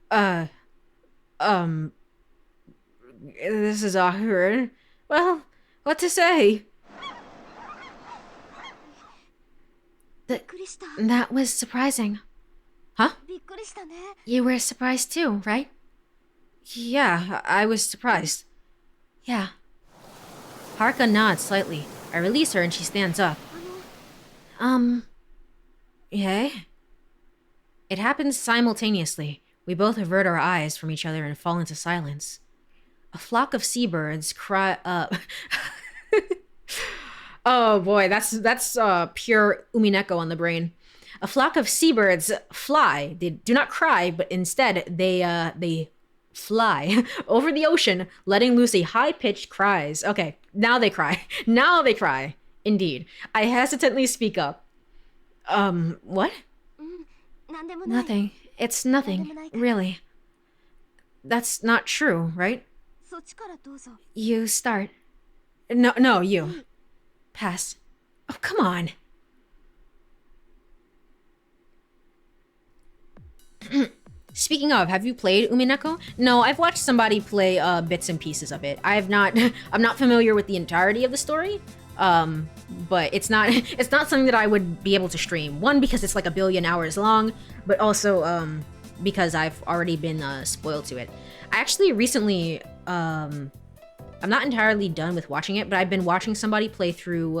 [SPEAKER 1] This is awkward. Well, what to say? That was surprising. Huh? You were surprised too, right? Yeah, I was surprised. Yeah. Haruka nods slightly. I release her and she stands up. Yay? It happens simultaneously. We both avert our eyes from each other and fall into silence. A flock of seabirds cry up. Oh boy, that's pure umineko on the brain. A flock of seabirds fly. They do not cry, but instead they fly over the ocean, letting loose a high-pitched cries. Okay, now they cry. Now they cry. Indeed. I hesitantly speak up. What? Nothing. It's nothing, really. That's not true, right? You start. No, you. Pass. Oh, come on. Speaking of, have you played Umineko? No, I've watched somebody play bits and pieces of it. I'm not familiar with the entirety of the story. But it's not something that I would be able to stream. One, because it's like 1 billion hours long, but also because I've already been spoiled to it. I actually recently I'm not entirely done with watching it, but I've been watching somebody play through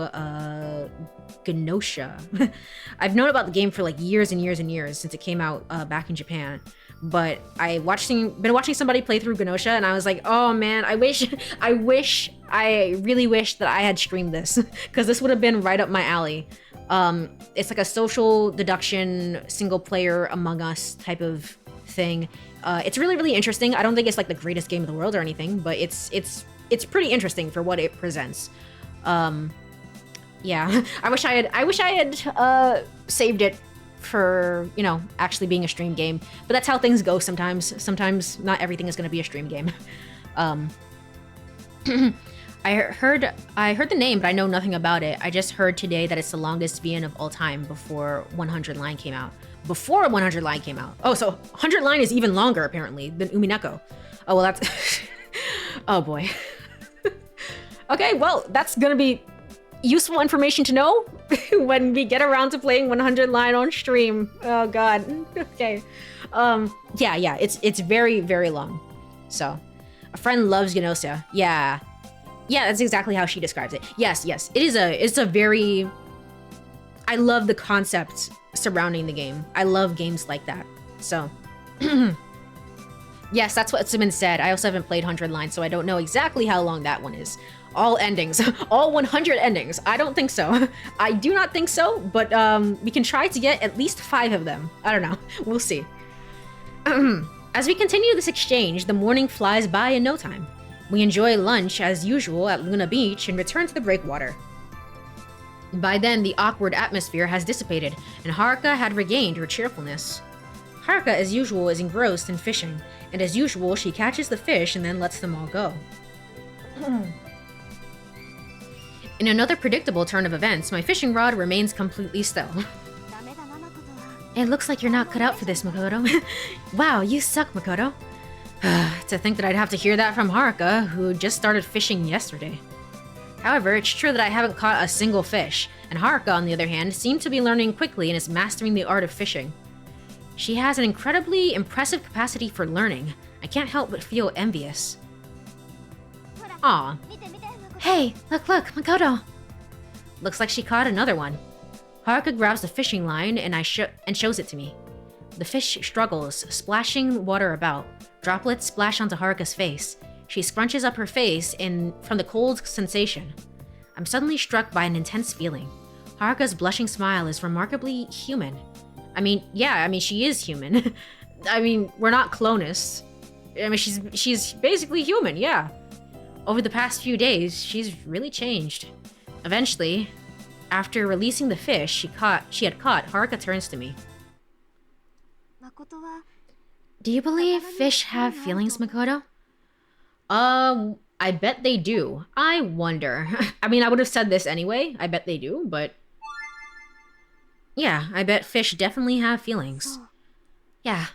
[SPEAKER 1] Genosha. I've known about the game for like years and years and years since it came out back in Japan. But been watching somebody play through Genosha, and I was like, oh man, I really wish that I had streamed this, because this would have been right up my alley. It's like a social deduction, single player Among Us type of thing. It's really, really interesting. I don't think it's like the greatest game in the world or anything, but it's pretty interesting for what it presents. Yeah, I wish I had saved it for, you know, actually being a stream game, but that's how things go sometimes. Sometimes not everything is going to be a stream game. I heard the name, but I know nothing about it. I just heard today that it's the longest VN of all time before 100 Line came out. Before 100 Line came out. Oh, so 100 Line is even longer apparently than Umineko. Oh well, that's oh boy. Okay, well, that's gonna be useful information to know when we get around to playing 100 Line on stream. Oh god. Okay. Yeah, it's very, very long. So, a friend loves Genosha. Yeah, that's exactly how she describes it. Yes, it's a very, I love the concept surrounding the game. I love games like that. So, yes, that's what's been said. I also haven't played 100 Line, so I don't know exactly how long that one is. All endings, all 100 endings. I don't think so. I do not think so, but we can try to get at least 5 of them. I don't know. We'll see. As we continue this exchange, the morning flies by in no time. We enjoy lunch as usual at Luna Beach and return to the breakwater. By then, the awkward atmosphere has dissipated, and Haruka had regained her cheerfulness. Haruka, as usual, is engrossed in fishing, and as usual, she catches the fish and then lets them all go. In another predictable turn of events, my fishing rod remains completely still. It looks like you're not cut out for this, Makoto. Wow, you suck, Makoto. To think that I'd have to hear that from Haruka, who just started fishing yesterday. However, it's true that I haven't caught a single fish, and Haruka, on the other hand, seemed to be learning quickly and is mastering the art of fishing. She has an incredibly impressive capacity for learning. I can't help but feel envious. Aw.
[SPEAKER 2] Hey, look, Makoto.
[SPEAKER 1] Looks like she caught another one. Haruka grabs the fishing line and shows it to me. The fish struggles, splashing water about. Droplets splash onto Haruka's face. She scrunches up her face from the cold sensation. I'm suddenly struck by an intense feeling. Haruka's blushing smile is remarkably human. She is human. We're not clonists. She's basically human, yeah. Over the past few days, she's really changed. Eventually, after releasing the fish she had caught, Haruka turns to me.
[SPEAKER 2] Do you believe fish have feelings, Makoto?
[SPEAKER 1] I bet they do. I wonder. I would have said this anyway. I bet they do, but... Yeah, I bet fish definitely have feelings.
[SPEAKER 2] Yeah.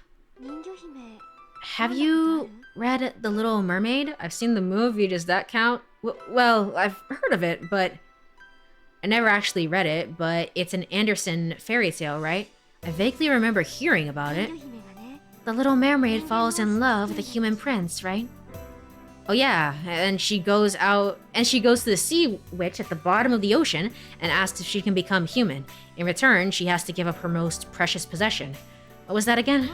[SPEAKER 2] Have you read The Little Mermaid?
[SPEAKER 1] I've seen the movie, does that count? Well, I've heard of it, but... I never actually read it, but it's an Andersen fairy tale, right? I vaguely remember hearing about it.
[SPEAKER 2] The Little Mermaid falls in love with a human prince, right?
[SPEAKER 1] Oh yeah, and she goes to the sea witch at the bottom of the ocean and asks if she can become human. In return, she has to give up her most precious possession. What was that again?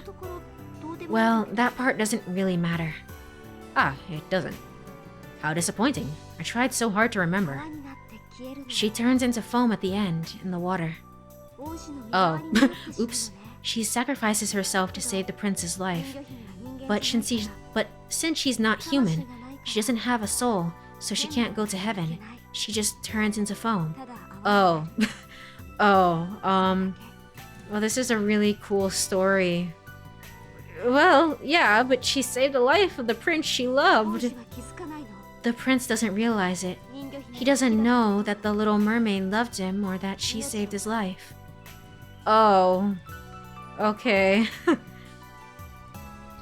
[SPEAKER 2] Well, that part doesn't really matter.
[SPEAKER 1] Ah, it doesn't. How disappointing. I tried so hard to remember.
[SPEAKER 2] She turns into foam at the end, in the water.
[SPEAKER 1] Oh, oops.
[SPEAKER 2] She sacrifices herself to save the prince's life. But since she's not human, she doesn't have a soul, so she can't go to heaven. She just turns into foam.
[SPEAKER 1] Oh. Well, this is a really cool story. Well, yeah, but she saved the life of the prince she loved.
[SPEAKER 2] The prince doesn't realize it. He doesn't know that the Little Mermaid loved him or that she saved his life.
[SPEAKER 1] Oh. Okay.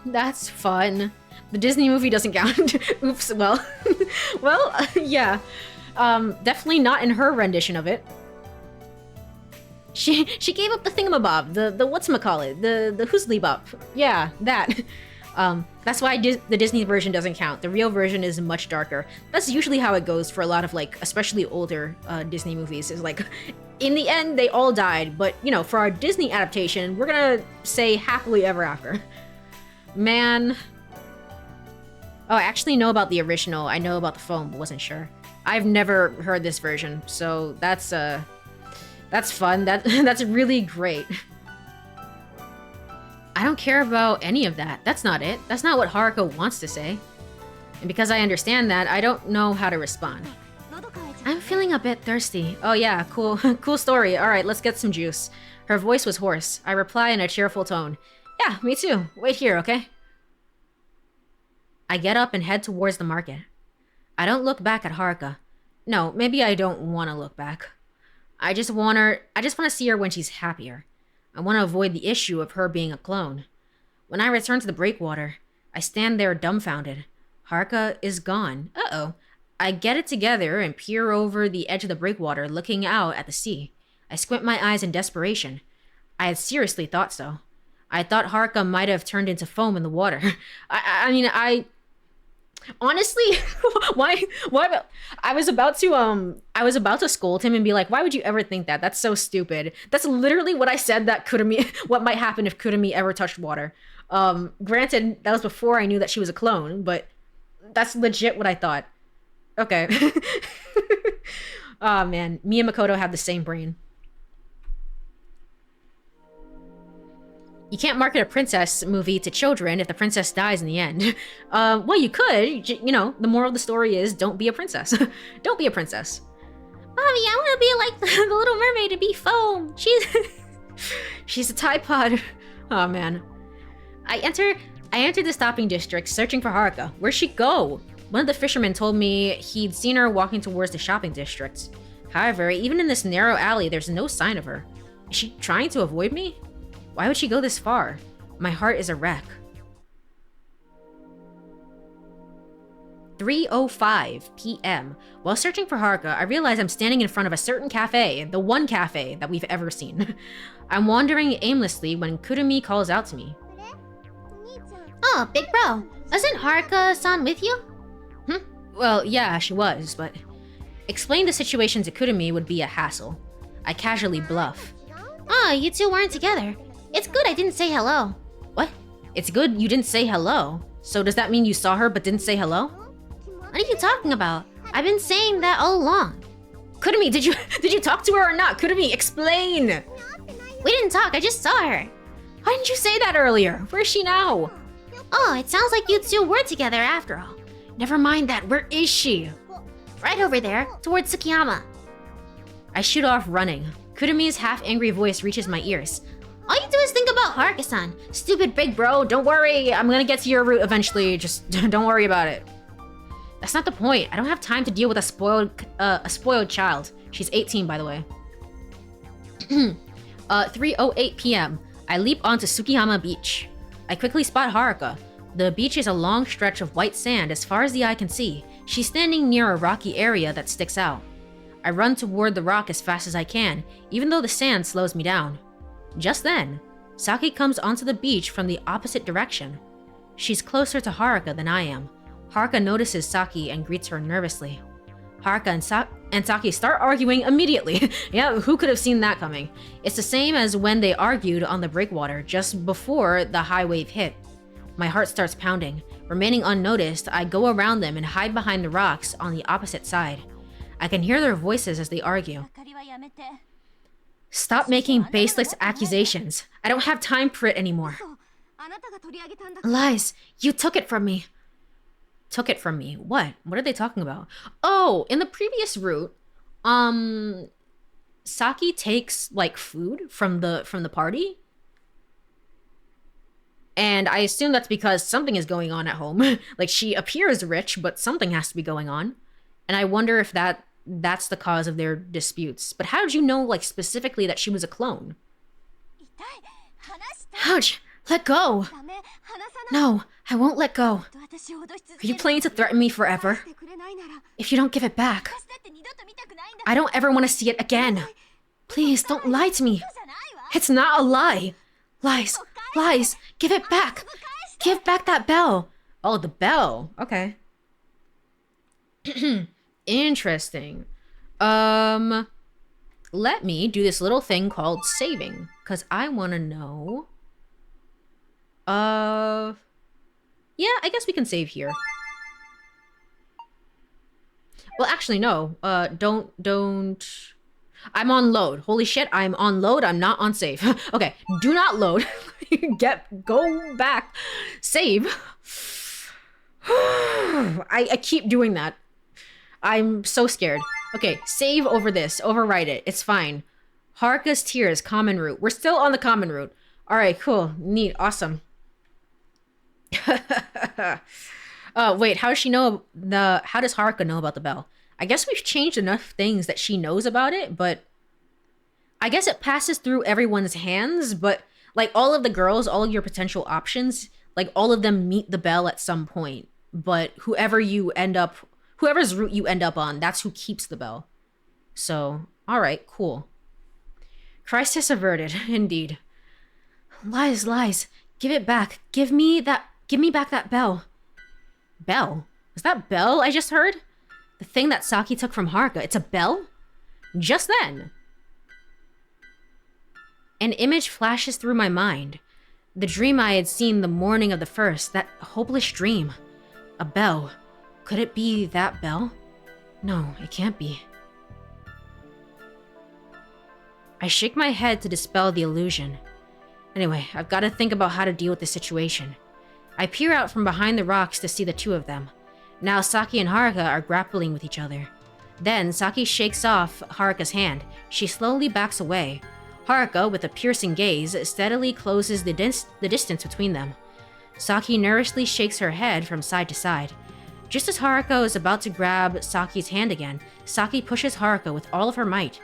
[SPEAKER 1] That's fun. The Disney movie doesn't count. Oops, well. Yeah. Definitely not in her rendition of it. She gave up the thingamabob, the whatchamacallit, the hoosly bop. Yeah, that. That's why the Disney version doesn't count. The real version is much darker. That's usually how it goes for a lot of, especially older Disney movies. Is in the end, they all died. But, for our Disney adaptation, we're gonna say happily ever after. Man. Oh, I actually know about the original. I know about the foam, but wasn't sure. I've never heard this version, so that's fun. That's really great. I don't care about any of that. That's not it. That's not what Haruka wants to say. And because I understand that, I don't know how to respond.
[SPEAKER 2] I'm feeling a bit thirsty.
[SPEAKER 1] Oh yeah, cool cool story. Alright, let's get some juice. Her voice was hoarse. I reply in a cheerful tone. Yeah, me too. Wait here, okay? I get up and head towards the market. I don't look back at Haruka. No, maybe I don't want to look back. I just want to see her when she's happier. I want to avoid the issue of her being a clone. When I return to the breakwater, I stand there dumbfounded. Haruka is gone. Uh-oh. I get it together and peer over the edge of the breakwater, looking out at the sea. I squint my eyes in desperation. I had seriously thought so. I thought Haruka might have turned into foam in the water. I honestly, why? I was about to scold him and be like, why would you ever think that? That's so stupid. That's literally what I said what might happen if Kurumi ever touched water. Granted, that was before I knew that she was a clone, but that's legit what I thought. Okay. Oh man, me and Makoto have the same brain. You can't market a princess movie to children if the princess dies in the end. Well, you could. The moral of the story is don't be a princess. Don't be a princess.
[SPEAKER 2] Mommy, I want to be like the Little Mermaid and be foam.
[SPEAKER 1] She's a Tide Pod. Oh, man. I entered the stopping district searching for Haruka. Where'd she go? One of the fishermen told me he'd seen her walking towards the shopping district. However, even in this narrow alley, there's no sign of her. Is she trying to avoid me? Why would she go this far? My heart is a wreck. 3:05 p.m. While searching for Haruka, I realize I'm standing in front of a certain cafe, the one cafe that we've ever seen. I'm wandering aimlessly when Kurumi calls out to me.
[SPEAKER 2] Oh, big bro. Wasn't Haruka-san with you?
[SPEAKER 1] Well, yeah, she was, but explain the situation to Kurumi would be a hassle. I casually bluff.
[SPEAKER 2] Oh, you two weren't together. It's good I didn't say hello.
[SPEAKER 1] What? It's good you didn't say hello? So does that mean you saw her but didn't say hello?
[SPEAKER 2] What are you talking about? I've been saying that all along.
[SPEAKER 1] Kurumi, did you talk to her or not? Kurumi, explain!
[SPEAKER 2] We didn't talk, I just saw her.
[SPEAKER 1] Why didn't you say that earlier? Where's she now?
[SPEAKER 2] Oh, it sounds like you two were together after all.
[SPEAKER 1] Never mind that, where is she?
[SPEAKER 2] Right over there, towards Tsukiyama.
[SPEAKER 1] I shoot off running. Kurumi's half-angry voice reaches my ears.
[SPEAKER 2] All you do is think about Haruka-san.
[SPEAKER 1] Stupid big bro, don't worry. I'm gonna get to your route eventually. Just don't worry about it. That's not the point. I don't have time to deal with a spoiled child. She's 18, by the way. 3:08 p.m. I leap onto Tsukiyama Beach. I quickly spot Haruka. The beach is a long stretch of white sand as far as the eye can see. She's standing near a rocky area that sticks out. I run toward the rock as fast as I can, even though the sand slows me down. Just then, Saki comes onto the beach from the opposite direction. She's closer to Haruka than I am. Haruka notices Saki and greets her nervously. Haruka and Saki start arguing immediately. Yeah, who could have seen that coming? It's the same as when they argued on the breakwater just before the high wave hit. My heart starts pounding. Remaining unnoticed, I go around them and hide behind the rocks on the opposite side. I can hear their voices as they argue. Stop making baseless accusations. I don't have time for it anymore. Lies. You took it from me. Took it from me. What? What are they talking about? Oh, in the previous route, Saki takes like food from the party. And I assume that's because something is going on at home. Like, she appears rich, but something has to be going on. And I wonder if that's the cause of their disputes. But how did you know, like, specifically that she was a clone? Ouch! Let go! No, I won't let go. Are you planning to threaten me forever? If you don't give it back, I don't ever want to see it again. Please, don't lie to me. It's not a lie. Lies. Lies. Give it back. Give back that bell. Oh, the bell. Okay. Interesting. Let me do this little thing called saving, because I want to know. Yeah, I guess we can save here. Well, actually, no. Don't. I'm on load. Holy shit, I'm on load. I'm not on save. Okay, do not load. Go back. Save. I keep doing that. I'm so scared. Okay, save over this. Overwrite it. It's fine. Haruka's tears, common route. We're still on the common route. All right, cool. Neat. Awesome. Wait, how does she know how does Haruka know about the bell? I guess we've changed enough things that she knows about it, but I guess it passes through everyone's hands, but like all of the girls, all of your potential options, like all of them meet the bell at some point, but whoever's route you end up on, that's who keeps the bell. So, all right, cool. Crisis averted, indeed. Lies, lies. Give it back. Give me back that bell. Bell? Was that bell I just heard? The thing that Saki took from Haruka, it's a bell? Just then. An image flashes through my mind. The dream I had seen the morning of the first, that hopeless dream. A bell. Could it be that bell? No, it can't be. I shake my head to dispel the illusion. Anyway, I've got to think about how to deal with this situation. I peer out from behind the rocks to see the two of them. Now Saki and Haruka are grappling with each other. Then Saki shakes off Haruka's hand. She slowly backs away. Haruka, with a piercing gaze, steadily closes the distance between them. Saki nervously shakes her head from side to side. Just as Haruka is about to grab Saki's hand again, Saki pushes Haruka with all of her might.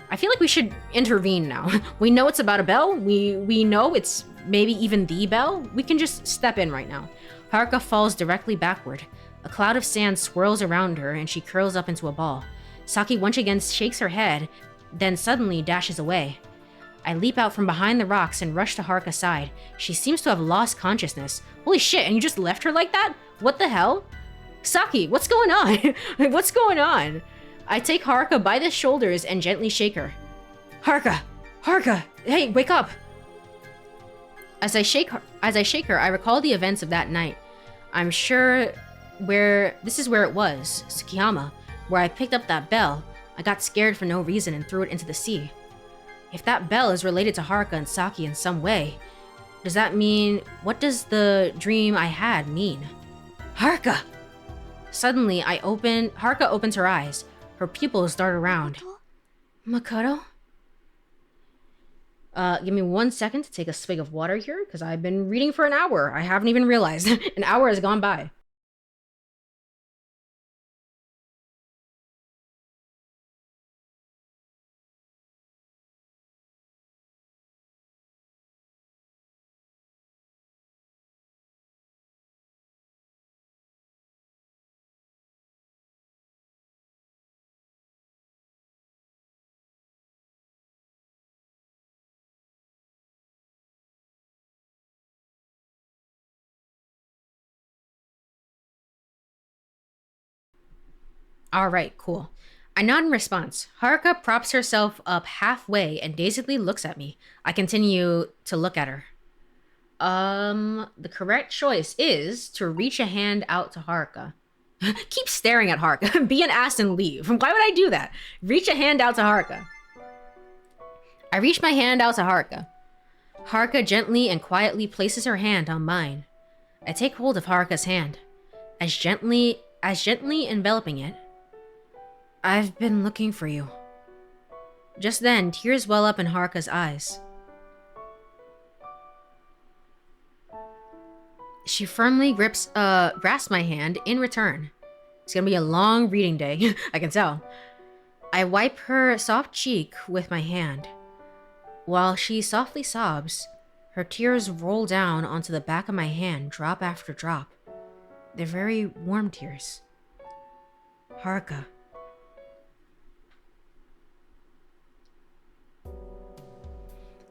[SPEAKER 1] I feel like we should intervene now. We know it's about a bell. We know it's maybe even the bell. We can just step in right now. Haruka falls directly backward. A cloud of sand swirls around her and she curls up into a ball. Saki once again shakes her head, then suddenly dashes away. I leap out from behind the rocks and rush to Haruka's side. She seems to have lost consciousness. Holy shit, and you just left her like that? What the hell? Saki, what's going on? What's going on? I take Haruka by the shoulders and gently shake her. Haruka! Haruka! Hey, wake up! As I shake her, I recall the events of that night. I'm sure this is where it was, Tsukiyama, where I picked up that bell. I got scared for no reason and threw it into the sea. If that bell is related to Haruka and Saki in some way, does that mean, what does the dream I had mean? Haruka! Suddenly, Haruka opens her eyes. Her pupils dart around. Makoto? Give me 1 second to take a swig of water here, because I've been reading for an hour. I haven't even realized. An hour has gone by. Alright, cool. I nod in response. Haruka props herself up halfway and dazedly looks at me. I continue to look at her. The correct choice is to reach a hand out to Haruka. Keep staring at Haruka. Be an ass and leave. Why would I do that? Reach a hand out to Haruka. I reach my hand out to Haruka. Haruka gently and quietly places her hand on mine. I take hold of Haruka's hand, as gently enveloping it. I've been looking for you. Just then, tears well up in Haruka's eyes. She firmly grasps my hand in return. It's gonna be a long reading day, I can tell. I wipe her soft cheek with my hand. While she softly sobs, her tears roll down onto the back of my hand, drop after drop. They're very warm tears. Haruka.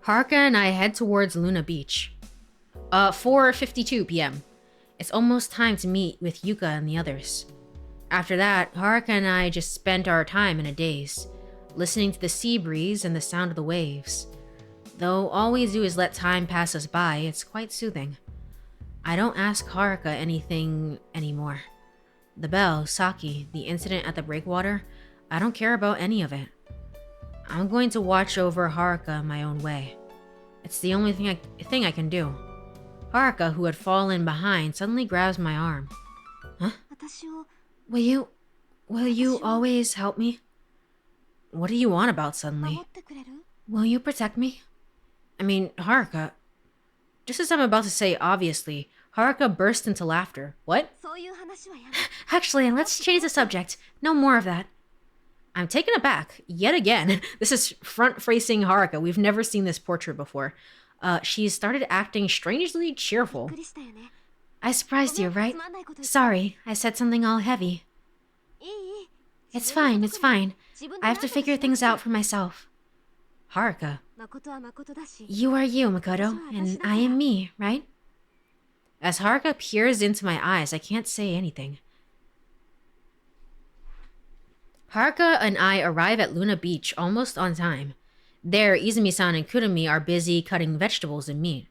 [SPEAKER 1] Haruka and I head towards Luna Beach. 4:52 p.m. It's almost time to meet with Yuka and the others. After that, Haruka and I just spent our time in a daze, listening to the sea breeze and the sound of the waves. Though all we do is let time pass us by, it's quite soothing. I don't ask Haruka anything anymore. The bell, Saki, the incident at the breakwater, I don't care about any of it. I'm going to watch over Haruka my own way. It's the only thing I can do. Haruka, who had fallen behind, suddenly grabs my arm. Huh? Will you always help me? What do you want about suddenly? Will you protect me? I mean, Haruka. Just as I'm about to say obviously, Haruka burst into laughter. What? Actually, let's change the subject. No more of that. I'm taken aback, yet again. This is front-facing Haruka. We've never seen this portrait before. She's started acting strangely cheerful. I surprised you, right? Sorry, I said something all heavy. It's fine, it's fine. I have to figure things out for myself. Haruka. You are you, Makoto, and I am me, right? As Haruka peers into my eyes, I can't say anything. Haruka and I arrive at Luna Beach almost on time. There, Izumi-san and Kurumi are busy cutting vegetables and meat.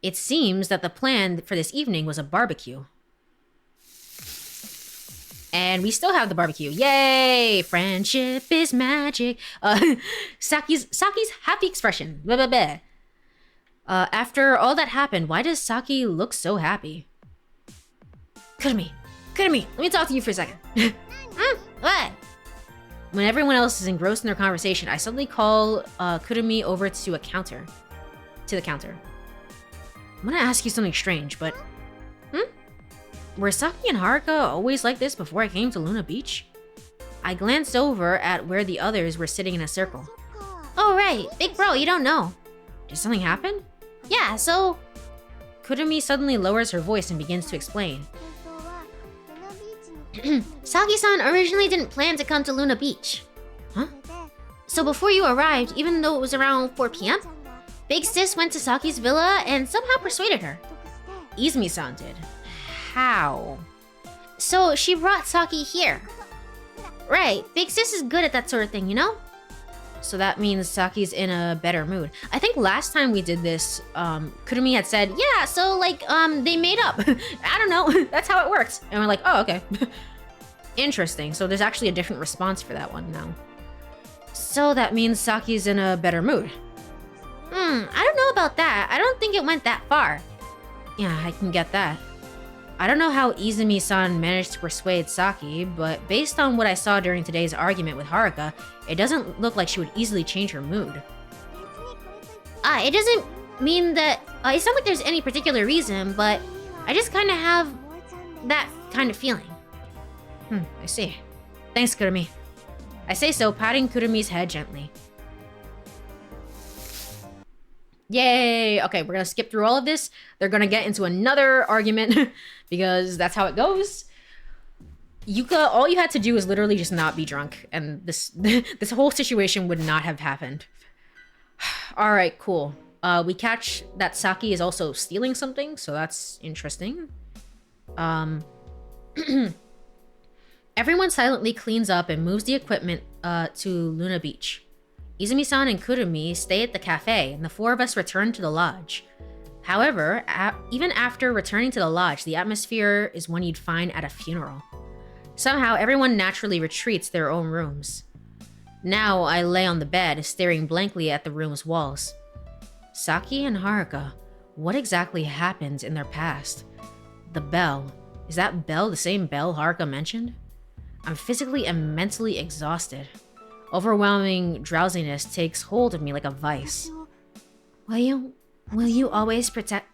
[SPEAKER 1] It seems that the plan for this evening was a barbecue. And we still have the barbecue. Yay! Friendship is magic. Saki's happy expression. Blah, blah, blah. After all that happened, why does Saki look so happy? Kurumi, let me talk to you for a second. What? When everyone else is engrossed in their conversation, I suddenly call Kurumi over to the counter. I'm gonna ask you something strange, but... Were Saki and Haruka always like this before I came to Luna Beach? I glanced over at where the others were sitting in a circle.
[SPEAKER 2] Oh right, big bro, you don't know.
[SPEAKER 1] Did something happen?
[SPEAKER 2] Yeah, so...
[SPEAKER 1] Kurumi suddenly lowers her voice and begins to explain.
[SPEAKER 2] Saki-san originally didn't plan to come to Luna Beach. Huh? So before you arrived, even though it was around 4 p.m., Big Sis went to Saki's villa and somehow persuaded her.
[SPEAKER 1] Izumi-san did. How?
[SPEAKER 2] So she brought Saki here. Right, Big Sis is good at that sort of thing, you know?
[SPEAKER 1] So that means Saki's in a better mood. I think last time we did this, Kurumi had said, yeah, so like, they made up. I don't know, that's how it works. And we're like, oh, okay. Interesting, so there's actually a different response for that one now. So that means Saki's in a better mood.
[SPEAKER 2] I don't know about that. I don't think it went that far.
[SPEAKER 1] Yeah, I can get that. I don't know how Izumi-san managed to persuade Saki, but based on what I saw during today's argument with Haruka, it doesn't look like she would easily change her mood.
[SPEAKER 2] It doesn't mean that... it's not like there's any particular reason, but I just kind of have that kind of feeling.
[SPEAKER 1] I see. Thanks, Kurumi. I say so, patting Kurumi's head gently. Yay! Okay, we're gonna skip through all of this. They're gonna get into another argument because that's how it goes. Yuka, all you had to do is literally just not be drunk, and this this whole situation would not have happened. All right, cool. We catch that Saki is also stealing something, so that's interesting. Everyone silently cleans up and moves the equipment to Luna Beach. Izumi-san and Kurumi stay at the cafe, and the four of us return to the lodge. However, even after returning to the lodge, the atmosphere is one you'd find at a funeral. Somehow, everyone naturally retreats to their own rooms. Now, I lay on the bed, staring blankly at the room's walls. Saki and Haruka, what exactly happened in their past? The bell. Is that bell the same bell Haruka mentioned? I'm physically and mentally exhausted. Overwhelming drowsiness takes hold of me like a vice.
[SPEAKER 2] Will you always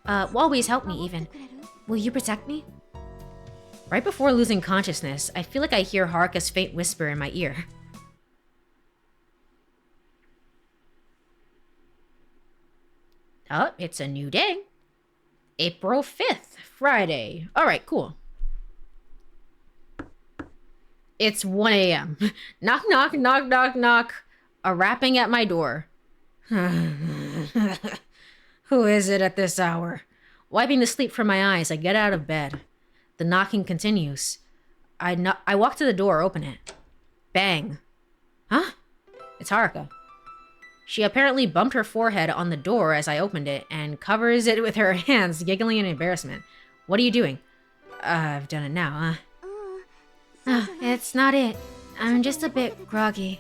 [SPEAKER 2] always help me even? Will you protect me?
[SPEAKER 1] Right before losing consciousness, I feel like I hear Haruka's faint whisper in my ear. Oh, it's a new day. April 5th, Friday. Alright, cool. It's 1 a.m. Knock, knock, knock, knock, knock. A rapping at my door. Who is it at this hour? Wiping the sleep from my eyes, I get out of bed. The knocking continues. I walk to the door, open it. Bang. Huh? It's Haruka. She apparently bumped her forehead on the door as I opened it and covers it with her hands, giggling in embarrassment. What are you doing? I've done it now, huh?
[SPEAKER 2] It's not it. I'm just a bit groggy.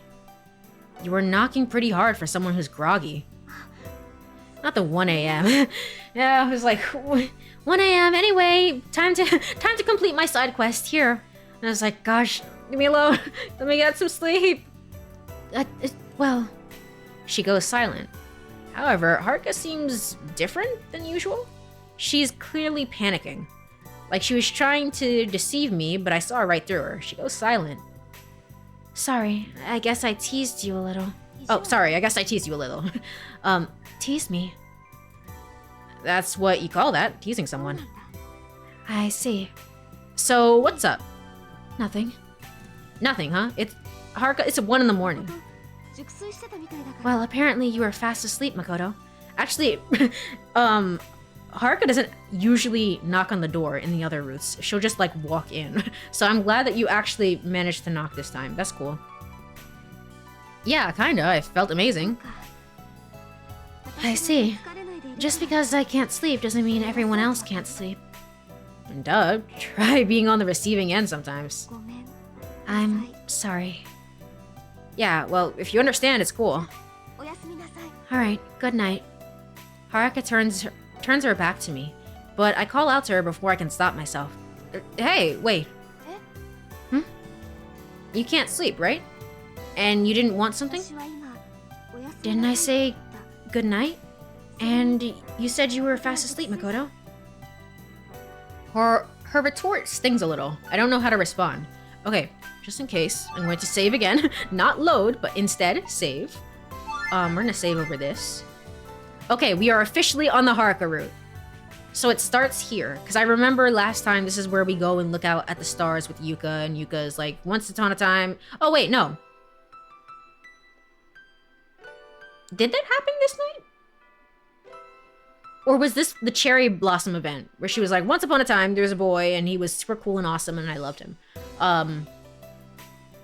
[SPEAKER 1] You were knocking pretty hard for someone who's groggy. Not the 1 a.m. Yeah, I was like, 1 a.m. Anyway, time to complete my side quest here. And I was like, gosh, leave me alone. Let me get some sleep.
[SPEAKER 2] Well...
[SPEAKER 1] She goes silent. However, Haruka seems different than usual. She's clearly panicking. Like she was trying to deceive me, but I saw right through her. She goes silent.
[SPEAKER 2] Sorry, I guess I teased you a little.
[SPEAKER 1] Oh, sorry, I guess I teased you a little.
[SPEAKER 2] Teased me?
[SPEAKER 1] That's what you call that, teasing someone.
[SPEAKER 2] I see.
[SPEAKER 1] So, what's up?
[SPEAKER 2] Nothing.
[SPEAKER 1] Nothing, huh? Haruka, it's 1 in the morning.
[SPEAKER 2] Well, apparently you were fast asleep, Makoto.
[SPEAKER 1] Actually, Haruka doesn't usually knock on the door in the other routes. She'll just, like, walk in. So I'm glad that you actually managed to knock this time. That's cool. Yeah, kinda. I felt amazing.
[SPEAKER 2] I see. Just because I can't sleep doesn't mean everyone else can't sleep.
[SPEAKER 1] Duh. Try being on the receiving end sometimes.
[SPEAKER 2] I'm sorry.
[SPEAKER 1] Yeah, well, if you understand, it's cool.
[SPEAKER 2] Alright, good night.
[SPEAKER 1] Haruka turns her back to me, but I call out to her before I can stop myself. Hey, wait. You can't sleep, right? And you didn't want something?
[SPEAKER 2] Didn't I say good night? And you said you were fast asleep, Makoto.
[SPEAKER 1] Her retort stings a little. I don't know how to respond. Okay, just in case, I'm going to save again. Not load, but instead, save. We're gonna save over this. Okay, we are officially on the Haruka route. So it starts here, because I remember last time this is where we go and look out at the stars with Yuka, and Yuka is like, once upon a time... Oh, wait, no. Did that happen this night? Or was this the cherry blossom event, where she was like, once upon a time, there was a boy, and he was super cool and awesome, and I loved him.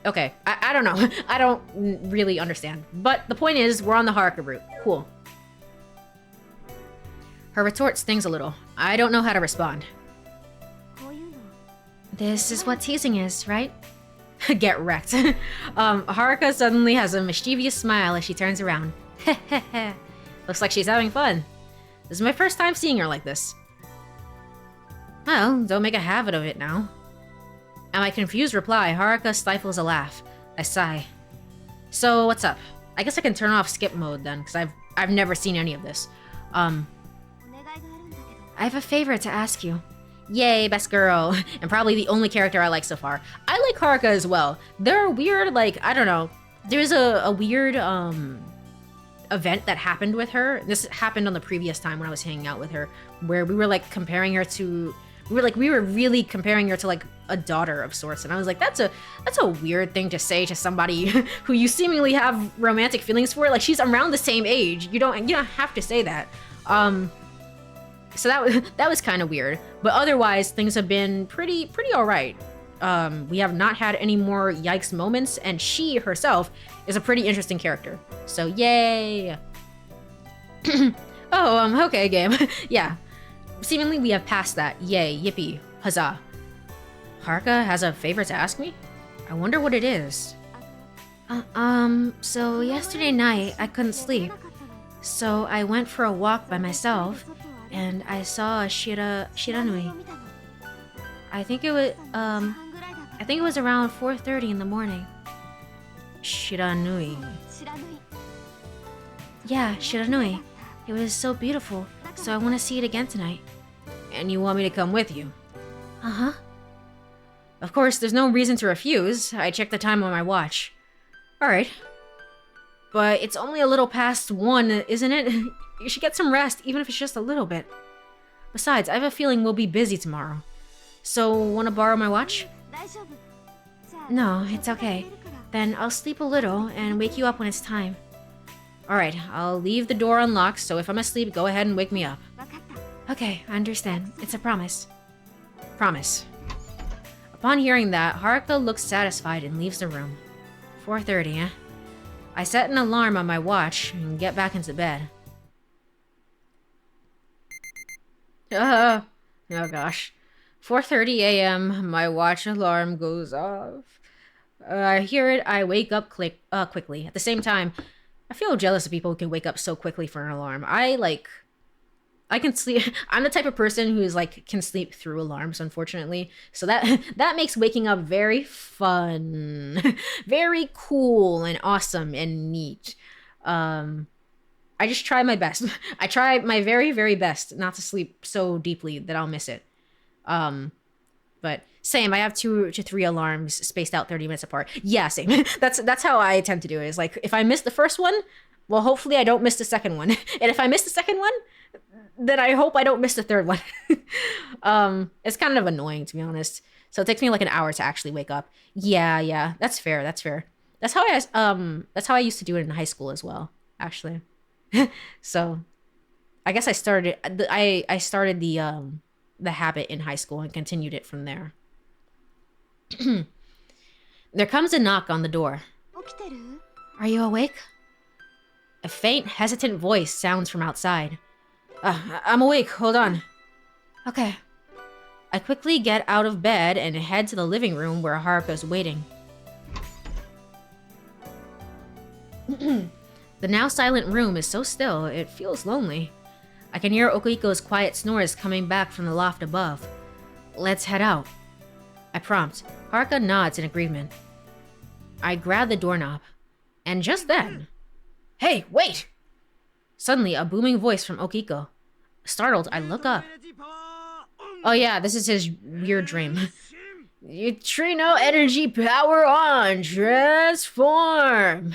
[SPEAKER 1] Okay, I don't know. I don't really understand. But the point is, we're on the Haruka route. Cool. Her retort stings a little. I don't know how to respond. This is what teasing is, right? Get wrecked. Haruka suddenly has a mischievous smile as she turns around. Looks like she's having fun. This is my first time seeing her like this. Well, don't make a habit of it now. At my confused reply, Haruka stifles a laugh. I sigh. So, what's up? I guess I can turn off skip mode then, because I've never seen any of this. I have a favor to ask you. Yay, best girl. And probably the only character I like so far. I like Haruka as well. There are weird, like, I don't know. There's a weird, event that happened with her. This happened on the previous time when I was hanging out with her, where we were, like, comparing her to... We were really comparing her to, like, a daughter of sorts. And I was like, that's a weird thing to say to somebody who you seemingly have romantic feelings for. Like, she's around the same age. You don't have to say that. So that was kind of weird, but otherwise things have been pretty all right. We have not had any more yikes moments, and she herself is a pretty interesting character. So yay! Oh, okay, game. Yeah, seemingly we have passed that. Yay, yippee, huzzah! Haruka has a favor to ask me. I wonder what it is. So yesterday night I couldn't sleep, so I went for a walk by myself. And I saw a Shiranui. I think it was around 4:30 in the morning. Shiranui. Yeah, Shiranui. It was so beautiful, so I want to see it again tonight. And you want me to come with you? Uh-huh. Of course, there's no reason to refuse. I checked the time on my watch. Alright. But it's only a little past 1, isn't it? You should get some rest, even if it's just a little bit. Besides, I have a feeling we'll be busy tomorrow. So, wanna borrow my watch? No, it's okay. Then I'll sleep a little and wake you up when it's time. Alright, I'll leave the door unlocked, so if I'm asleep, go ahead and wake me up. Okay, I understand. It's a promise. Promise. Upon hearing that, Haruka looks satisfied and leaves the room. 4:30, eh? I set an alarm on my watch and get back into bed. Oh gosh. 4:30 a.m. My watch alarm goes off. I hear it, I wake up quickly. At the same time, I feel jealous of people who can wake up so quickly for an alarm. I can sleep. I'm the type of person who's like can sleep through alarms, unfortunately. So that makes waking up very fun, very cool and awesome and neat. I just try my best. I try my very, very best not to sleep so deeply that I'll miss it. But same. I have 2 to 3 alarms spaced out 30 minutes apart. Yeah, same. That's how I tend to do it. Is like if I miss the first one, well, hopefully I don't miss the second one. And if I miss the second one, then I hope I don't miss the third one. It's kind of annoying, to be honest. So it takes me like an hour to actually wake up. Yeah, that's fair. That's how I used to do it in high school as well, actually. So I guess I started the habit in high school and continued it from there. There comes a knock on the door. Are you awake? A faint, hesitant voice sounds from outside. I'm awake, hold on. Okay. I quickly get out of bed and head to the living room where Haruka's waiting. The now silent room is so still, it feels lonely. I can hear Okiko's quiet snores coming back from the loft above. Let's head out. I prompt. Haruka nods in agreement. I grab the doorknob. And just then... Hey, wait! Suddenly, a booming voice from Okiko. Startled, I look up. Oh yeah, this is his weird dream. Neutrino energy power on! Transform!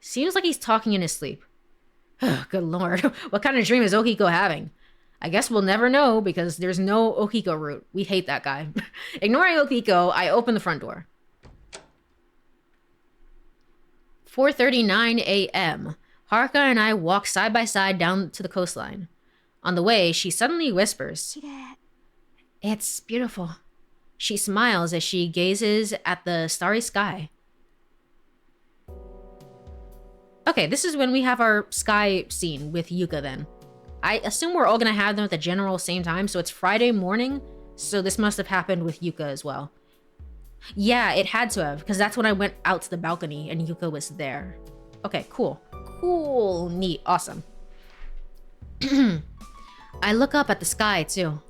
[SPEAKER 1] Seems like he's talking in his sleep. Good lord. What kind of dream is Okiko having? I guess we'll never know because there's no Okiko route. We hate that guy. Ignoring Okiko, I open the front door. 4:39 a.m. Haruka and I walk side by side down to the coastline. On the way, she suddenly whispers, "It's beautiful." She smiles as she gazes at the starry sky. Okay, this is when we have our sky scene with Yuka then. I assume we're all gonna have them at the general same time, so it's Friday morning, so this must have happened with Yuka as well. Yeah, it had to have, because that's when I went out to the balcony and Yuka was there. Okay, cool. Cool, neat, awesome. I look up at the sky too.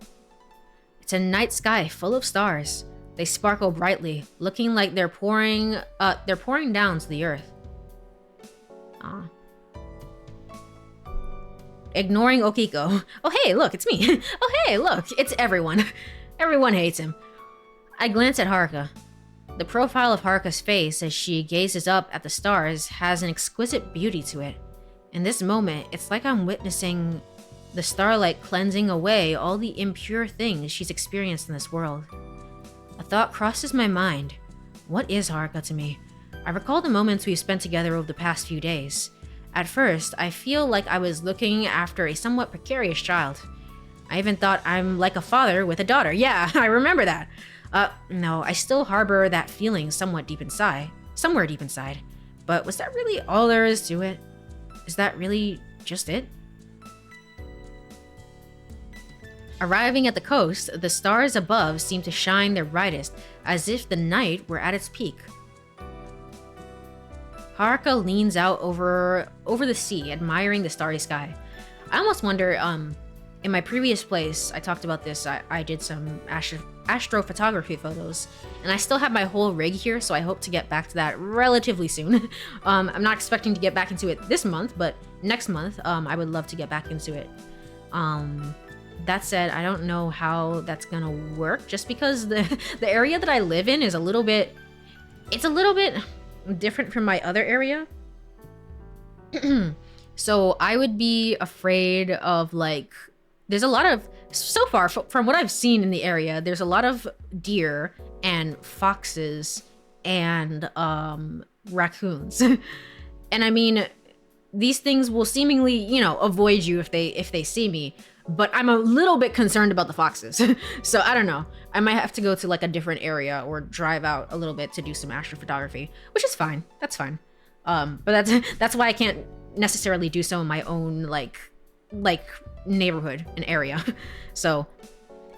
[SPEAKER 1] It's a night sky full of stars. They sparkle brightly, looking like they're pouring down to the earth. Ignoring Okiko. Oh hey, look, it's me. Oh hey, look, it's everyone. Everyone hates him. I glance at Haruka. The profile of Haruka's face as she gazes up at the stars has an exquisite beauty to it. In this moment, it's like I'm witnessing the starlight cleansing away all the impure things she's experienced in this world. A thought crosses my mind. What is Haruka to me? I recall the moments we've spent together over the past few days. At first, I feel like I was looking after a somewhat precarious child. I even thought I'm like a father with a daughter. Yeah, I remember that. No, I still harbor that feeling somewhere deep inside. But was that really all there is to it? Is that really just it? Arriving at the coast, the stars above seem to shine their brightest, as if the night were at its peak. Haruka leans out over the sea, admiring the starry sky. I almost wonder, in my previous place, I talked about this, I did some astrophotography photos, and I still have my whole rig here, so I hope to get back to that relatively soon. I'm not expecting to get back into it this month, but next month, I would love to get back into it. That said, I don't know how that's gonna work, just because the area that I live in is a little bit different from my other area. So I would be afraid of, like, there's a lot of, so far from what I've seen in the area, there's a lot of deer and foxes and raccoons. And I mean, these things will seemingly, you know, avoid you if they see me, but I'm a little bit concerned about the foxes. So I don't know, I might have to go to like a different area or drive out a little bit to do some astrophotography, which is fine. That's fine. But that's why I can't necessarily do so in my own like neighborhood and area. So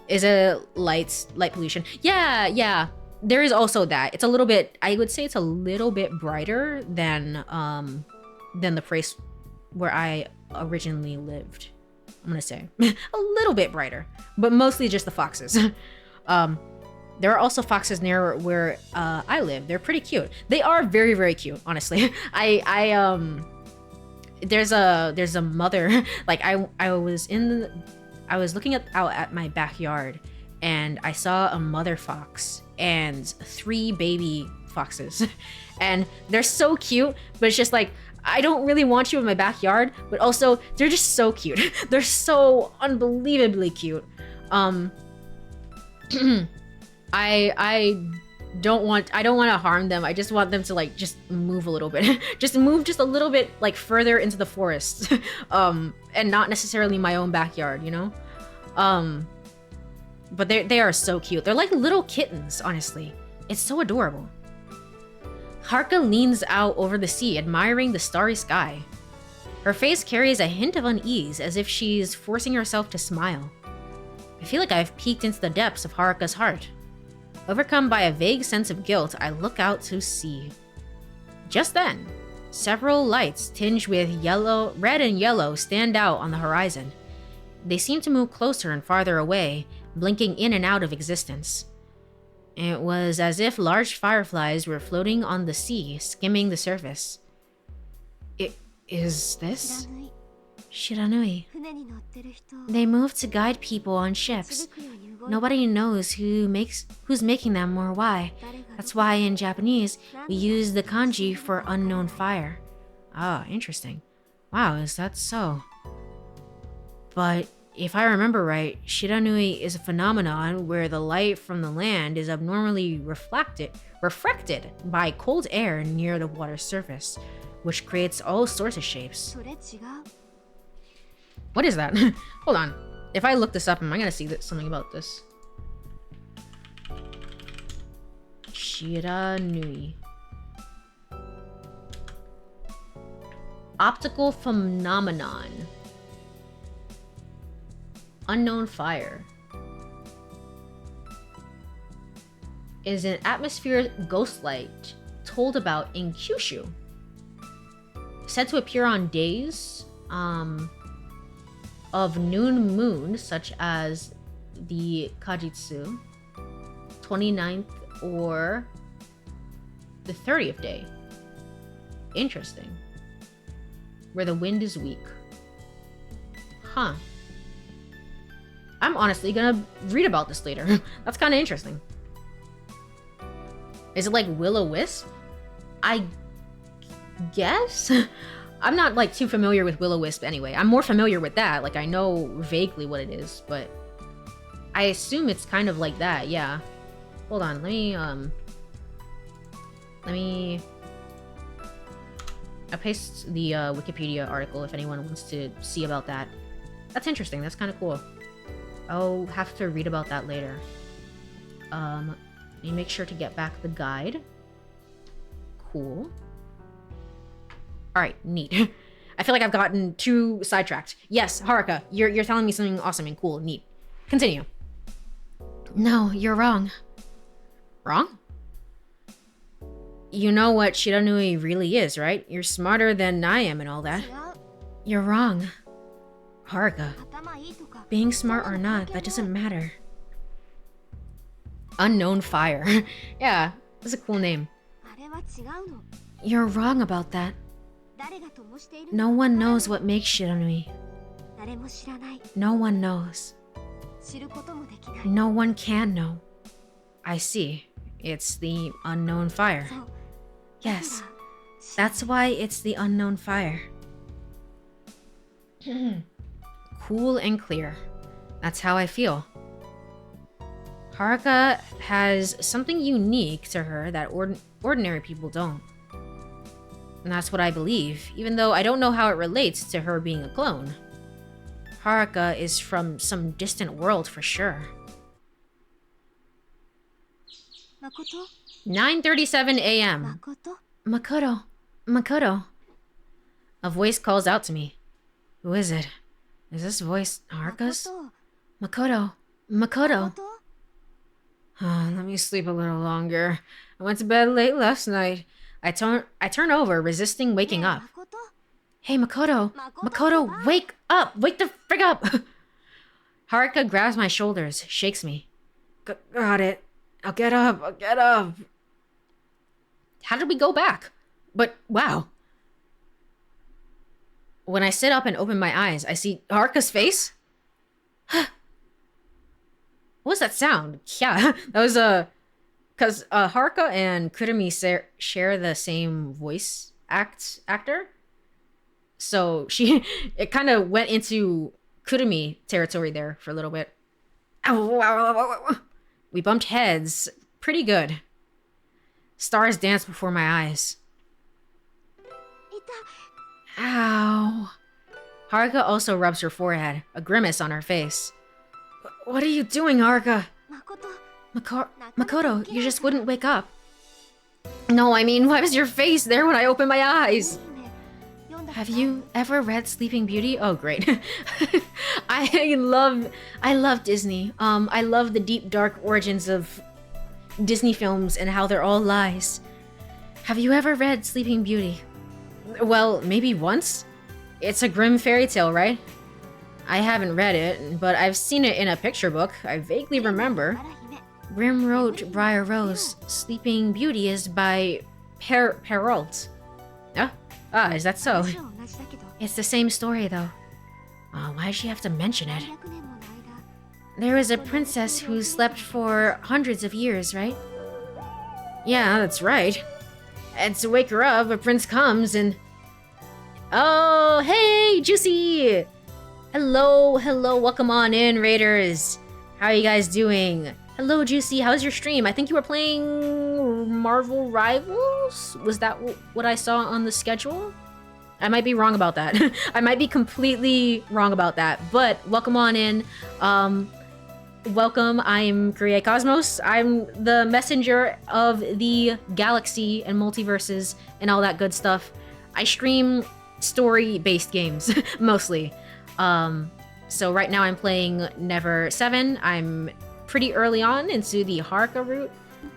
[SPEAKER 1] is it light pollution? Yeah, there is also that. It's a little bit, I would say it's a little bit brighter than the place where I originally lived. I'm gonna say a little bit brighter, but mostly just the foxes. There are also foxes near where I live. They're pretty cute. They are very, very cute, honestly. There's a mother. Like I was looking out at my backyard, and I saw a mother fox and 3 baby foxes, and they're so cute. But it's just like, I don't really want you in my backyard, but also they're just so cute. They're so unbelievably cute. I don't want to harm them. I just want them to like just move a little bit. Just move just a little bit like further into the forest. And not necessarily my own backyard, you know? But they are so cute. They're like little kittens, honestly. It's so adorable. Haruka leans out over the sea, admiring the starry sky. Her face carries a hint of unease, as if she's forcing herself to smile. I feel like I've peeked into the depths of Haruka's heart. Overcome by a vague sense of guilt, I look out to sea. Just then, several lights tinged with red and yellow stand out on the horizon. They seem to move closer and farther away, blinking in and out of existence. It was as if large fireflies were floating on the sea, skimming the surface. Is this? Shiranui. They move to guide people on ships. Nobody knows who's making them or why. That's why in Japanese, we use the kanji for unknown fire. Ah, interesting. Wow, is that so? But if I remember right, Shiranui is a phenomenon where the light from the land is abnormally refracted by cold air near the water's surface, which creates all sorts of shapes. What is that? Hold on. If I look this up, am I gonna see something about this? Shiranui. Optical phenomenon. Unknown fire. Is an atmospheric ghost light told about in Kyushu. Said to appear on days of noon moon, such as the Kajitsu, 29th or the 30th day. Interesting. Where the wind is weak. Huh. I'm honestly gonna read about this later. That's kind of interesting. Is it like will-o-wisp? I guess? I'm not like too familiar with will-o-wisp anyway. I'm more familiar with that. Like I know vaguely what it is, but I assume it's kind of like that, yeah. Hold on, let me I paste the Wikipedia article if anyone wants to see about that. That's interesting, that's kind of cool. I'll have to read about that later. Let me make sure to get back the guide. Cool. Alright, neat. I feel like I've gotten too sidetracked. Yes, Haruka, you're telling me something awesome and cool, neat. Continue. No, you're wrong. Wrong? You know what Shiranui really is, right? You're smarter than I am and all that. You're wrong. Haruka, being smart or not, that doesn't matter. Unknown fire. Yeah, that's a cool name. You're wrong about that. No one knows what makes Shiranui. No one knows. No one can know. I see. It's the unknown fire. Yes, that's why it's the unknown fire. Cool and clear. That's how I feel. Haruka has something unique to her that ordinary people don't. And that's what I believe, even though I don't know how it relates to her being a clone. Haruka is from some distant world for sure. 9:37 a.m. Makoto. Makoto. A voice calls out to me. Who is it? Is this voice Haruka's? Makoto. Makoto. Let me sleep a little longer. I went to bed late last night. I turn over, resisting waking up. Hey, Makoto. Makoto, wake up! Wake the frig up! Haruka grabs my shoulders, shakes me. Got it. I'll get up. I'll get up. How did we go back? But, wow. When I sit up and open my eyes, I see Haruka's face. What was that sound? Yeah, that was because Haruka and Kurumi share the same voice actor. So it kind of went into Kurumi territory there for a little bit. We bumped heads pretty good. Stars danced before my eyes. Ow. Haruka also rubs her forehead, a grimace on her face. What are you doing, Haruka? Makoto, you just wouldn't wake up. No, I mean, why was your face there when I opened my eyes? Have you ever read Sleeping Beauty? Oh, great. I love Disney. I love the deep, dark origins of Disney films and how they're all lies. Have you ever read Sleeping Beauty? Well, maybe once. It's a grim fairy tale, right? I haven't read it, but I've seen it in a picture book. I vaguely remember. Grimm wrote Briar Rose. Sleeping Beauty is by Perrault. Is that so? It's the same story, though. Why'd she have to mention it? There was a princess who slept for hundreds of years, right? Yeah, that's right. And to wake her up, a prince comes and... Oh, hey, Juicy! Hello, hello, welcome on in, Raiders. How are you guys doing? Hello, Juicy, how's your stream? I think you were playing Marvel Rivals? Was that what I saw on the schedule? I might be wrong about that. I might be completely wrong about that, but welcome on in. Welcome, I'm Courie Cosmos. I'm the messenger of the galaxy and multiverses and all that good stuff. I stream story-based games, mostly. So right now I'm playing Never 7. I'm pretty early on into the Haruka route,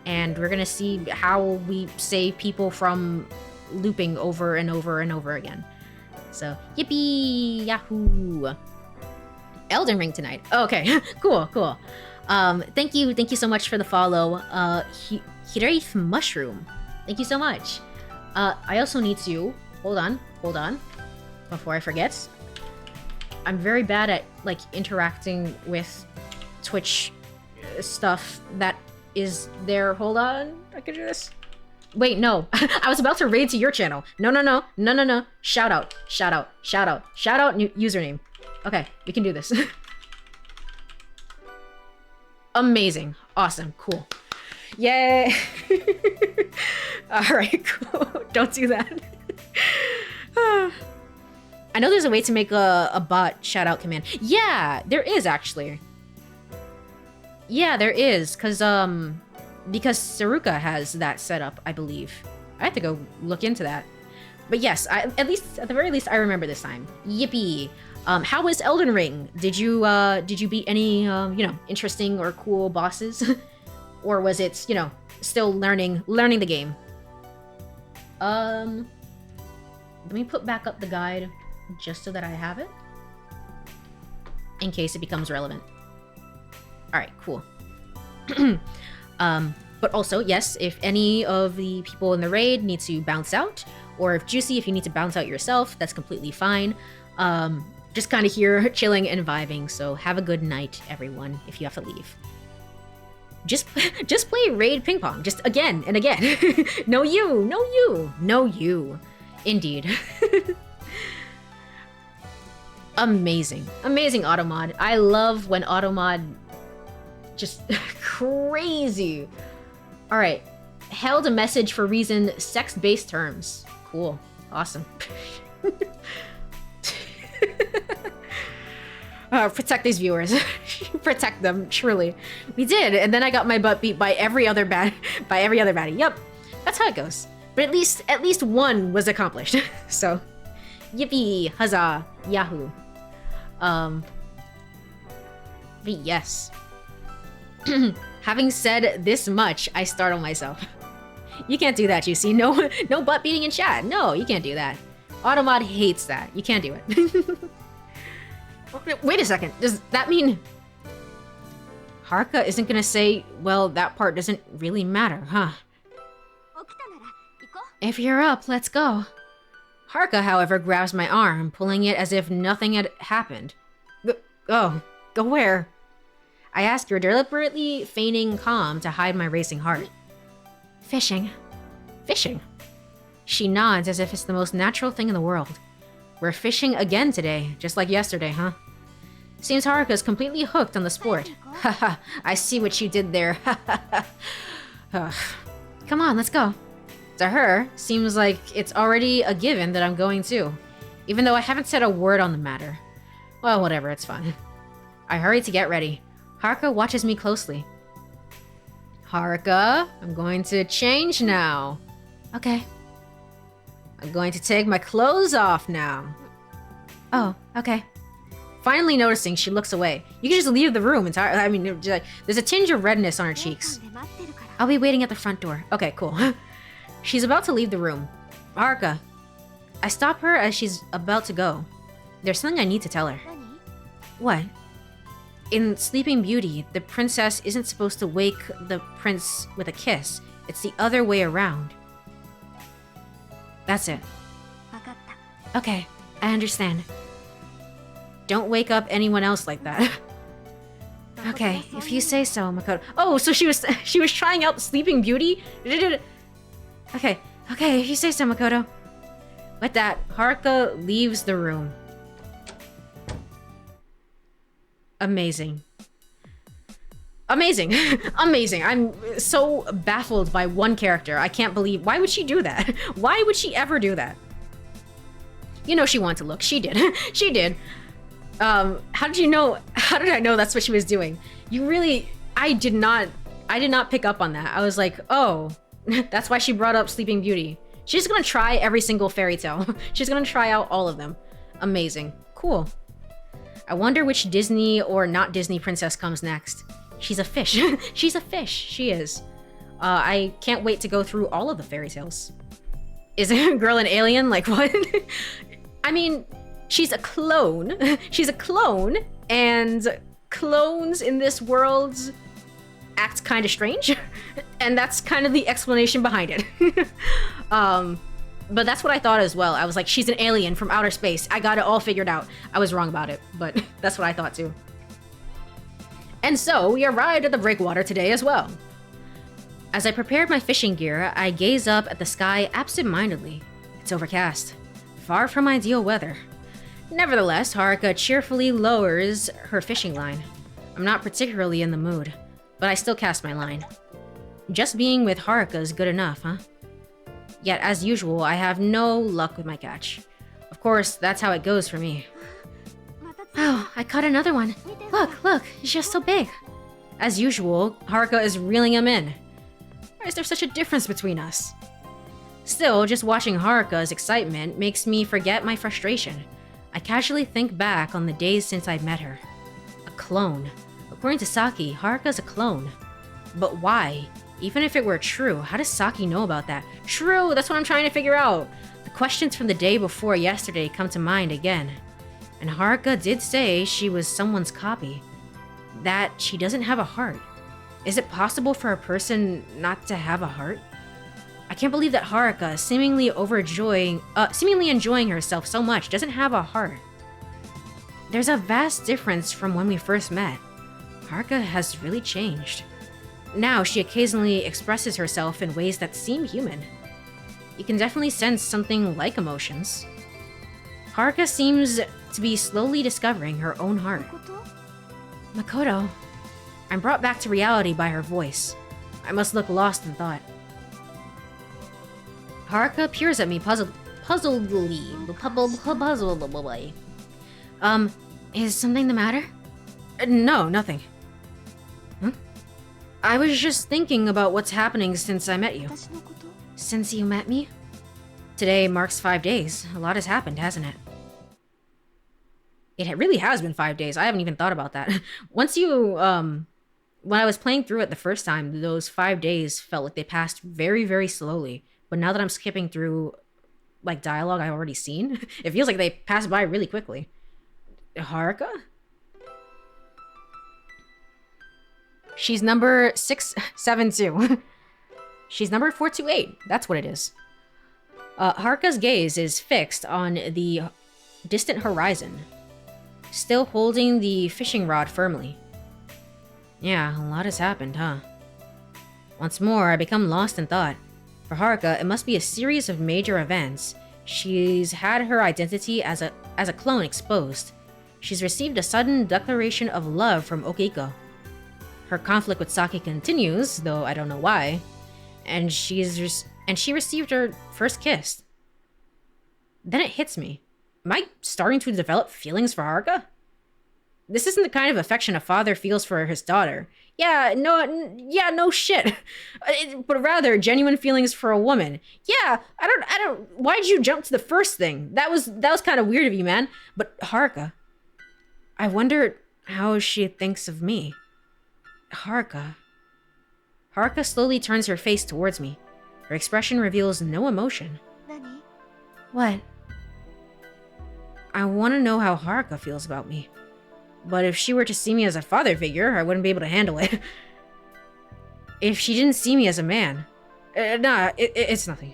[SPEAKER 1] and we're gonna see how we save people from looping over and over and over again. So, yippee! Yahoo! Elden Ring tonight. Oh, okay, cool. Thank you so much for the follow. Hiraith Mushroom. Thank you so much. I also need to hold on, before I forget. I'm very bad at like interacting with Twitch stuff that is there. Hold on, I can do this. Wait, no, I was about to raid to your channel. No. Shout out, new username. Okay, we can do this. Amazing. Awesome. Cool. Yay. Alright, cool. Don't do that. I know there's a way to make a bot shout out command. Yeah, there is actually. Yeah, there is. Because Saruka has that set up, I believe. I have to go look into that. But yes, at the very least, I remember this time. Yippee. How was Elden Ring? Did you beat any interesting or cool bosses, or was it still learning the game? Let me put back up the guide just so that I have it in case it becomes relevant. All right, cool. But also, yes, if any of the people in the raid need to bounce out, or if Juicy, if you need to bounce out yourself, that's completely fine. Just kind of here chilling and vibing, so have a good night, everyone, if you have to leave. Just play raid ping pong, just again and again. No you. Indeed. Amazing automod. I love when automod just crazy. All right, held a message for reason sex-based terms. Cool, awesome. Protect these viewers. Protect them, truly. We did, and then I got my butt beat by every other baddie. Yep, that's how it goes. But at least one was accomplished. So, yippee, huzzah, yahoo. But yes. Having said this much, I startle myself. You can't do that, Juicy. No butt beating in chat. No, you can't do that. Automod hates that. You can't do it. Wait a second. Does that mean Haruka isn't gonna say, well, that part doesn't really matter, huh? If you're up, let's go. Haruka, however, grabs my arm, pulling it as if nothing had happened. Go where? I ask her, deliberately feigning calm to hide my racing heart. Fishing. Fishing? She nods as if it's the most natural thing in the world. We're fishing again today, just like yesterday, huh? Seems Haruka's completely hooked on the sport. Haha, I see what you did there. Come on, let's go. To her, seems like it's already a given that I'm going too, even though I haven't said a word on the matter. Well, whatever, it's fun. I hurry to get ready. Haruka watches me closely. Haruka, I'm going to change now. Okay. I'm going to take my clothes off now. Oh, okay. Finally noticing, she looks away. You can just leave the room entirely. I mean, there's a tinge of redness on her cheeks. I'll be waiting at the front door. Okay, cool. She's about to leave the room. Haruka. I stop her as she's about to go. There's something I need to tell her. What? In Sleeping Beauty, the princess isn't supposed to wake the prince with a kiss. It's the other way around. That's it. Okay, I understand. Don't wake up anyone else like that. Okay, if you say so, Makoto. Oh, so she was trying out Sleeping Beauty? Okay, if you say so, Makoto. With that, Haruka leaves the room. Amazing. Amazing. Amazing. I'm so baffled by one character. I can't believe... Why would she do that? Why would she ever do that? You know she wanted to look. She did. She did. How did you know? How did I know that's what she was doing? You really... I did not pick up on that. I was like, oh, that's why she brought up Sleeping Beauty. She's gonna try every single fairy tale. She's gonna try out all of them. Amazing. Cool. I wonder which Disney or not Disney princess comes next. She's a fish. She's a fish. She is. I can't wait to go through all of the fairy tales. Is a girl an alien? Like what? I mean, she's a clone. She's a clone, and clones in this world act kind of strange, and that's kind of the explanation behind it. But that's what I thought as well. I was like, she's an alien from outer space. I got it all figured out. I was wrong about it, but that's what I thought too. And so we arrived at the breakwater today as well. As I prepared my fishing gear, I gaze up at the sky absent-mindedly. It's overcast, far from ideal weather. Nevertheless, Haruka cheerfully lowers her fishing line. I'm not particularly in the mood, but I still cast my line. Just being with Haruka is good enough, huh? Yet, as usual, I have no luck with my catch. Of course, that's how it goes for me. Oh, I caught another one. Look, it's just so big. As usual, Haruka is reeling him in. Why is there such a difference between us? Still, just watching Haruka's excitement makes me forget my frustration. I casually think back on the days since I met her. A clone. According to Saki, Haruka's a clone. But why? Even if it were true, how does Saki know about that? True, that's what I'm trying to figure out. The questions from the day before yesterday come to mind again. And Haruka did say she was someone's copy. That she doesn't have a heart. Is it possible for a person not to have a heart? I can't believe that Haruka, seemingly enjoying herself so much, doesn't have a heart. There's a vast difference from when we first met. Haruka has really changed. Now she occasionally expresses herself in ways that seem human. You can definitely sense something like emotions. Haruka seems to be slowly discovering her own heart. Makoto. I'm brought back to reality by her voice. I must look lost in thought. Haruka peers at me puzzledly. Is something the matter? No, nothing. Huh? I was just thinking about what's happening since I met you. Since you met me? Today marks 5 days. A lot has happened, hasn't it? It really has been 5 days. I haven't even thought about that. Once you, when I was playing through it the first time, those 5 days felt like they passed very, very slowly. But now that I'm skipping through, like, dialogue I've already seen, it feels like they passed by really quickly. Haruka? She's number 672. She's number 428. That's what it is. Haruka's gaze is fixed on the distant horizon, still holding the fishing rod firmly. Yeah, a lot has happened, huh? Once more, I become lost in thought. For Haruka, it must be a series of major events. She's had her identity as a clone exposed. She's received a sudden declaration of love from Okiko. Her conflict with Saki continues, though I don't know why. And she received her first kiss. Then it hits me. Am I starting to develop feelings for Haruka? This isn't the kind of affection a father feels for his daughter. No shit. But rather, genuine feelings for a woman. Yeah, I don't, why'd you jump to the first thing? That was kind of weird of you, man. But Haruka, I wonder how she thinks of me. Haruka slowly turns her face towards me. Her expression reveals no emotion. What? I want to know how Haruka feels about me. But if she were to see me as a father figure, I wouldn't be able to handle it. If she didn't see me as a man... it's nothing.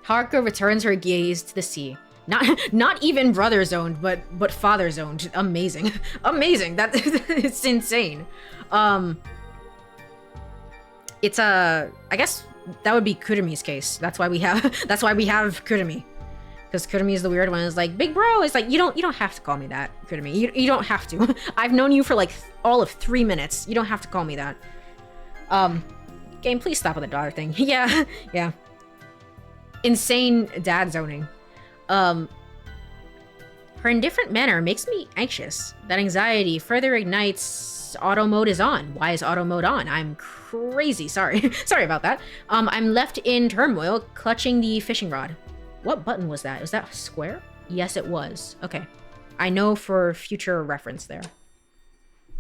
[SPEAKER 1] Haruka returns her gaze to the sea. Not even brother-zoned, but father-zoned. Amazing. Amazing. It's insane. It's I guess that would be Kurumi's case. That's why we have Kurumi. Because Kurumi is the weird one. It's like, big bro. It's like, you don't have to call me that, Kurumi. You don't have to. I've known you for like all of 3 minutes. You don't have to call me that. Game, please stop with the daughter thing. Yeah, yeah. Insane dad zoning. Her indifferent manner makes me anxious. That anxiety further ignites auto mode is on. Why is auto mode on? I'm crazy. Sorry. Sorry about that. I'm left in turmoil, clutching the fishing rod. What button was that? Was that square? Yes, it was. Okay. I know for future reference there.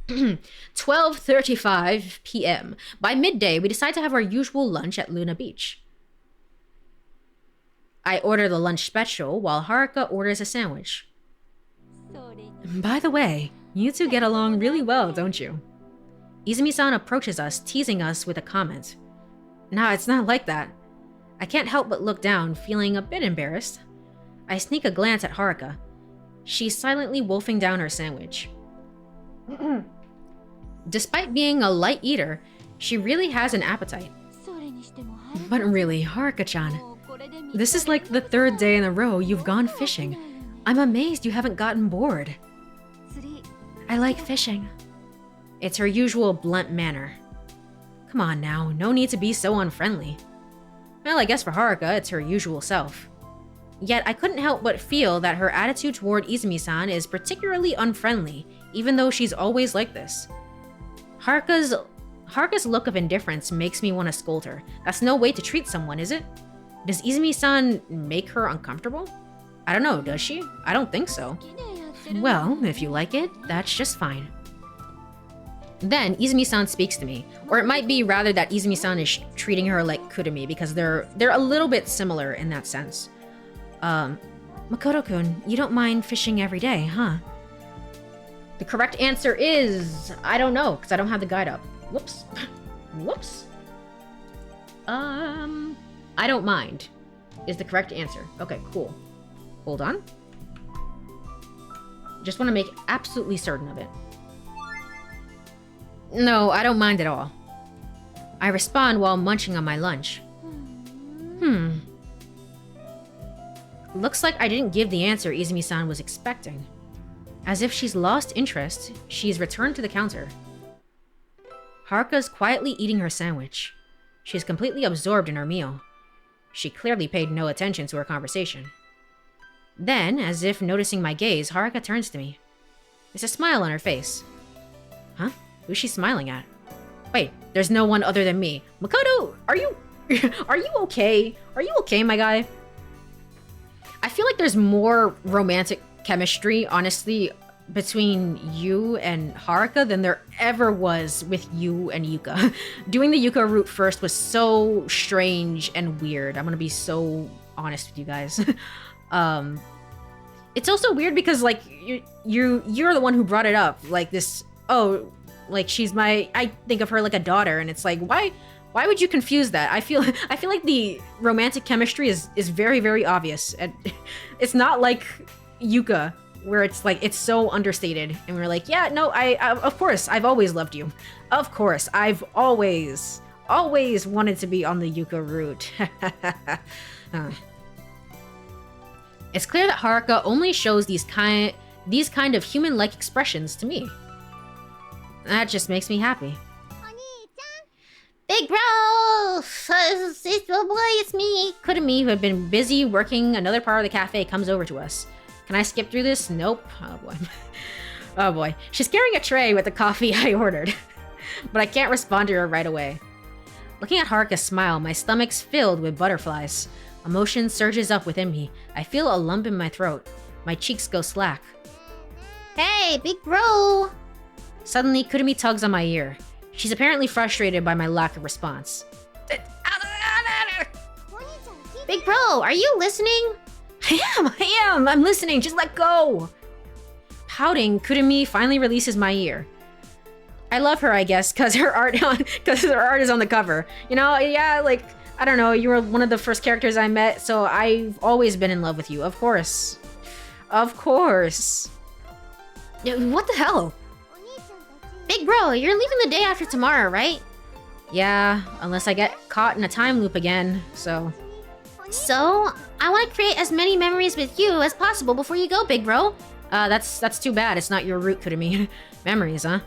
[SPEAKER 1] 12:35 p.m. By midday, we decide to have our usual lunch at Luna Beach. I order the lunch special while Haruka orders a sandwich. By the way, you two get along really well, don't you? Izumi-san approaches us, teasing us with a comment. Nah, it's not like that. I can't help but look down, feeling a bit embarrassed. I sneak a glance at Haruka. She's silently wolfing down her sandwich. Despite being a light eater, she really has an appetite. But really, Haruka-chan, this is like the 3rd day in a row you've gone fishing. I'm amazed you haven't gotten bored. I like fishing. It's her usual blunt manner. Come on now, no need to be so unfriendly. Well, I guess for Haruka, it's her usual self. Yet, I couldn't help but feel that her attitude toward Izumi-san is particularly unfriendly, even though she's always like this. Haruka's look of indifference makes me want to scold her. That's no way to treat someone, is it? Does Izumi-san make her uncomfortable? I don't know, does she? I don't think so. Well, if you like it, that's just fine. Then, Izumi-san speaks to me. Or it might be rather that Izumi-san is treating her like Kurumi, because they're a little bit similar in that sense. Makoto-kun, you don't mind fishing every day, huh? The correct answer is... I don't know, because I don't have the guide up. Whoops. Whoops. I don't mind, is the correct answer. Okay, cool. Hold on. Just want to make absolutely certain of it. No, I don't mind at all. I respond while munching on my lunch. Looks like I didn't give the answer Izumi-san was expecting. As if she's lost interest, she's returned to the counter. Haruka's quietly eating her sandwich. She's completely absorbed in her meal. She clearly paid no attention to our conversation. Then, as if noticing my gaze, Haruka turns to me. There's a smile on her face. Huh? Who's she smiling at? Wait, there's no one other than me. Makoto, are you okay? Are you okay, my guy? I feel like there's more romantic chemistry, honestly, between you and Haruka than there ever was with you and Yuka. Doing the Yuka route first was so strange and weird. I'm gonna be so honest with you guys. It's also weird because like you're the one who brought it up, like this. Oh, like she's my. I think of her like a daughter, and it's like why would you confuse that? I feel like the romantic chemistry is very, very obvious, and it's not like Yuka where it's like it's so understated, and we're like, yeah, no, I of course I've always loved you, of course I've always wanted to be on the Yuka route. It's clear that Haruka only shows these kind of human-like expressions to me. That just makes me happy.
[SPEAKER 2] Big bro! It's me!
[SPEAKER 1] Kurumi, who had been busy working another part of the cafe, comes over to us. Can I skip through this? Nope. Oh boy. Oh boy. She's carrying a tray with the coffee I ordered. But I can't respond to her right away. Looking at Haruka's smile, my stomach's filled with butterflies. Emotion surges up within me. I feel a lump in my throat. My cheeks go slack.
[SPEAKER 2] Hey, big bro!
[SPEAKER 1] Suddenly, Kurumi tugs on my ear. She's apparently frustrated by my lack of response.
[SPEAKER 2] Big bro, are you listening?
[SPEAKER 1] I am! I'm listening! Just let go! Pouting, Kurumi finally releases my ear. I love her, I guess, because her art is on the cover. You know, yeah, like, I don't know, you were one of the first characters I met, so I've always been in love with you, of course. Of course. What the hell?
[SPEAKER 2] Big bro, you're leaving the day after tomorrow, right?
[SPEAKER 1] Yeah, unless I get caught in a time loop again, so...
[SPEAKER 2] So, I want to create as many memories with you as possible before you go, big bro.
[SPEAKER 1] That's too bad. It's not your route, Kurumi. Memories, huh?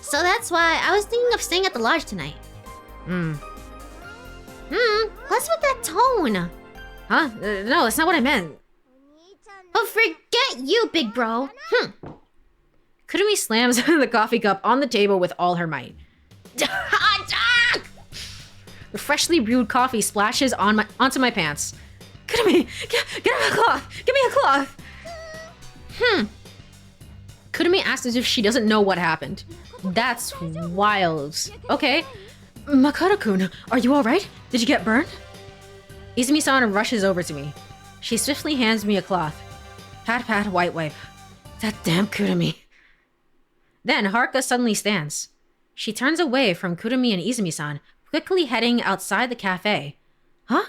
[SPEAKER 2] So that's why I was thinking of staying at the lodge tonight. What's with that tone?
[SPEAKER 1] Huh? No, that's not what I meant.
[SPEAKER 2] But forget you, big bro.
[SPEAKER 1] Kurumi slams the coffee cup on the table with all her might. The freshly brewed coffee splashes onto my pants. Kurumi, get me a cloth! Give me a cloth! Kurumi asks as if she doesn't know what happened. That's wild. Okay. Makoto-kun, are you alright? Did you get burned? Izumi-san rushes over to me. She swiftly hands me a cloth. Pat pat, white wipe. That damn Kurumi. Then Haruka suddenly stands. She turns away from Kurumi and Izumi-san, quickly heading outside the cafe. Huh?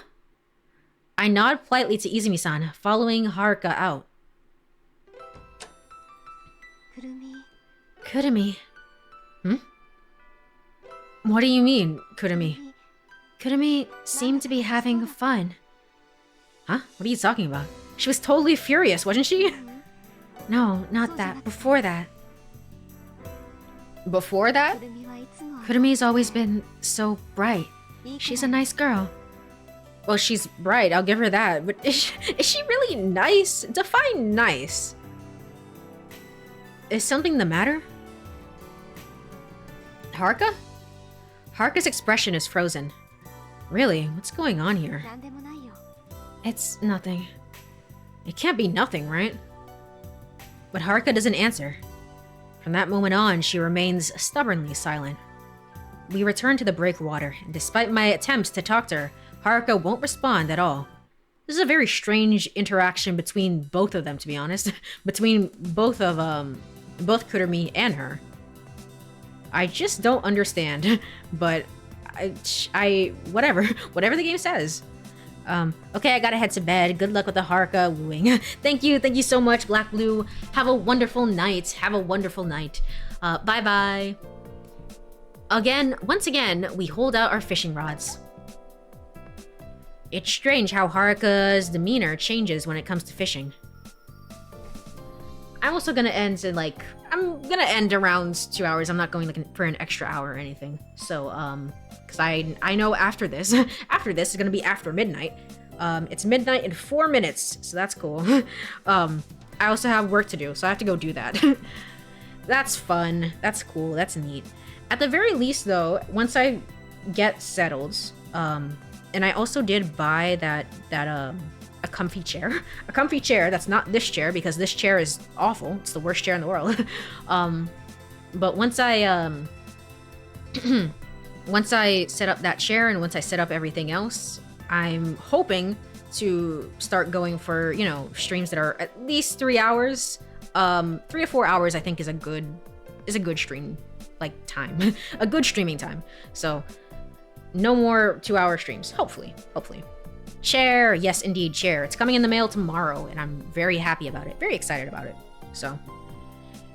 [SPEAKER 1] I nod politely to Izumi-san, following Haruka out. Kurumi. What do you mean, Kurumi? Kurumi seemed to be having fun. Huh? What are you talking about? She was totally furious, wasn't she? No, not that. Before that. Before that? Kurumi's always been so bright. She's a nice girl. Well, she's bright, I'll give her that. But is she really nice? Define nice. Is something the matter? Haruka? Haruka's expression is frozen. Really? What's going on here? It's nothing. It can't be nothing, right? But Haruka doesn't answer. From that moment on, she remains stubbornly silent. We return to the breakwater, and despite my attempts to talk to her, Haruka won't respond at all. This is a very strange interaction between both of them, to be honest. Between both Kurumi and her. I just don't understand, but whatever the game says. Okay, I gotta head to bed. Good luck with the Haruka wooing. Thank you so much, Black Blue. Have a wonderful night. Bye bye. Once again, we hold out our fishing rods. It's strange how Haruka's demeanor changes when it comes to fishing. I'm also gonna end around 2 hours. I'm not going for an extra hour or anything. So, because I know after this is gonna be after midnight. It's midnight in 4 minutes, so that's cool. I also have work to do, so I have to go do that. That's fun. That's cool. That's neat. At the very least, though, once I get settled, and I also did buy a comfy chair. A comfy chair that's not this chair, because this chair is awful. It's the worst chair in the world. But once I once I set up that chair and once I set up everything else, I'm hoping to start going for, streams that are at least 3 hours. 3 or 4 hours I think is a good stream time. A good streaming time. So no more 2-hour streams, hopefully. Chair, yes indeed, chair. It's coming in the mail tomorrow, and I'm very happy about it. Very excited about it. So,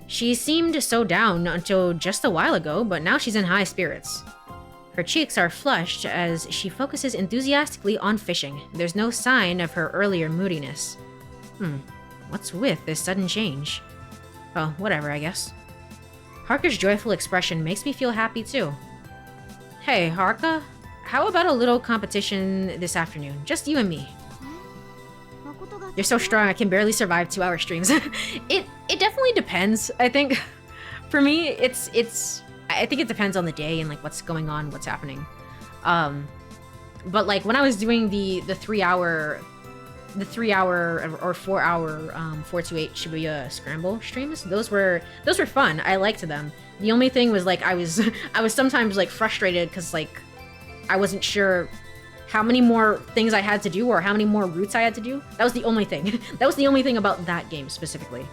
[SPEAKER 1] she seemed so down until just a while ago, but now she's in high spirits. Her cheeks are flushed as she focuses enthusiastically on fishing. There's no sign of her earlier moodiness. What's with this sudden change? Oh, whatever, I guess. Haruka's joyful expression makes me feel happy too. Hey, Haruka, how about a little competition this afternoon? Just you and me. You're so strong, I can barely survive 2-hour streams. It definitely depends, I think. For me, I think it depends on the day and what's going on, what's happening. But when I was doing the 3-hour or 4-hour 428 Shibuya Scramble streams, those were fun. I liked them. The only thing was I was sometimes frustrated because I wasn't sure how many more things I had to do or how many more routes I had to do. That was the only thing. That was the only thing about that game specifically.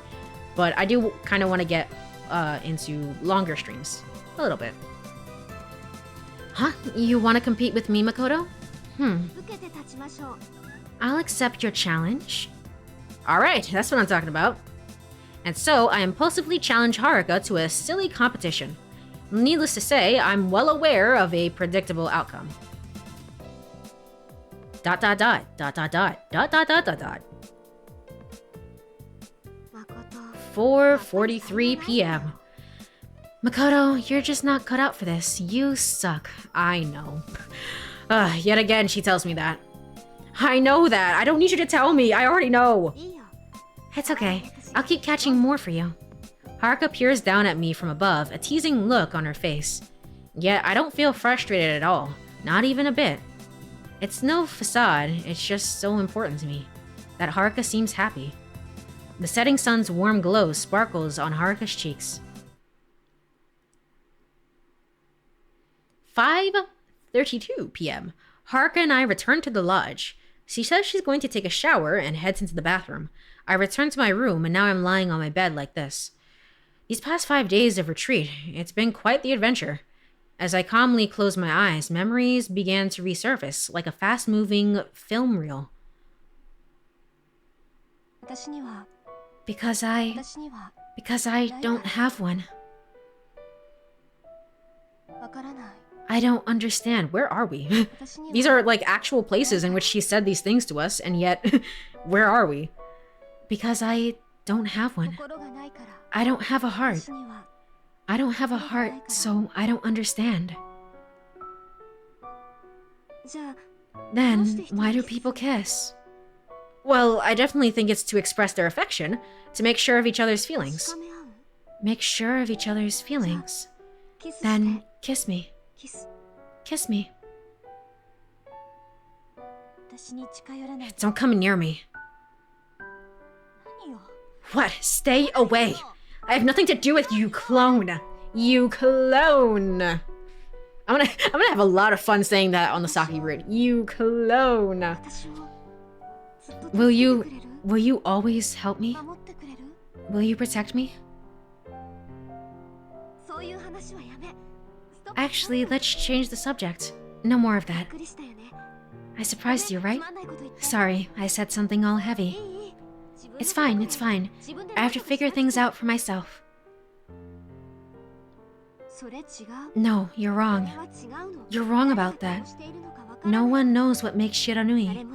[SPEAKER 1] But I do kind of want to get into longer streams. A little bit. Huh? You want to compete with me, Makoto? I'll accept your challenge. Alright, that's what I'm talking about. And so, I impulsively challenge Haruka to a silly competition. Needless to say, I'm well aware of a predictable outcome. ... 4:43 p.m. Makoto, you're just not cut out for this. You suck. I know. Yet again, she tells me that. I know that. I don't need you to tell me. I already know.
[SPEAKER 2] It's okay. I'll keep catching more for you.
[SPEAKER 1] Haruka peers down at me from above, a teasing look on her face. Yet I don't feel frustrated at all. Not even a bit. It's no facade, it's just so important to me that Haruka seems happy. The setting sun's warm glow sparkles on Haruka's cheeks. 5:32 p.m. Haruka and I return to the lodge. She says she's going to take a shower and heads into the bathroom. I return to my room and now I'm lying on my bed like this. These past 5 days of retreat, it's been quite the adventure. As I calmly close my eyes, memories began to resurface like a fast-moving film reel. Because I don't have one. I don't understand. Where are we? These are like actual places in which she said these things to us, and yet, where are we? Because I don't have one. I don't have a heart. I don't have a heart, so I don't understand. Then, why do people kiss? Well, I definitely think it's to express their affection, to make sure of each other's feelings. Make sure of each other's feelings. Then, kiss me. Kiss me. Don't come near me. What? Stay away! I have nothing to do with you, clone! You clone! I'm gonna have a lot of fun saying that on the Saki route. You clone! Will you always help me? Will you protect me? Actually, let's change the subject. No more of that. I surprised you, right? Sorry, I said something all heavy. It's fine, it's fine. I have to figure things out for myself. No, you're wrong. You're wrong about that. No one knows what makes Shiranui.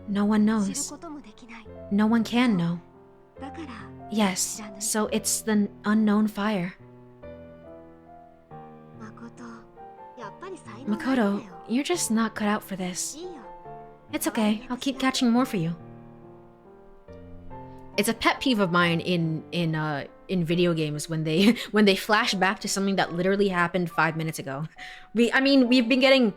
[SPEAKER 1] No one knows. No one can know. Yes, so it's the unknown fire. Makoto, you're just not cut out for this. It's okay, I'll keep catching more for you. It's a pet peeve of mine in video games when they flash back to something that literally happened 5 minutes ago. We've been getting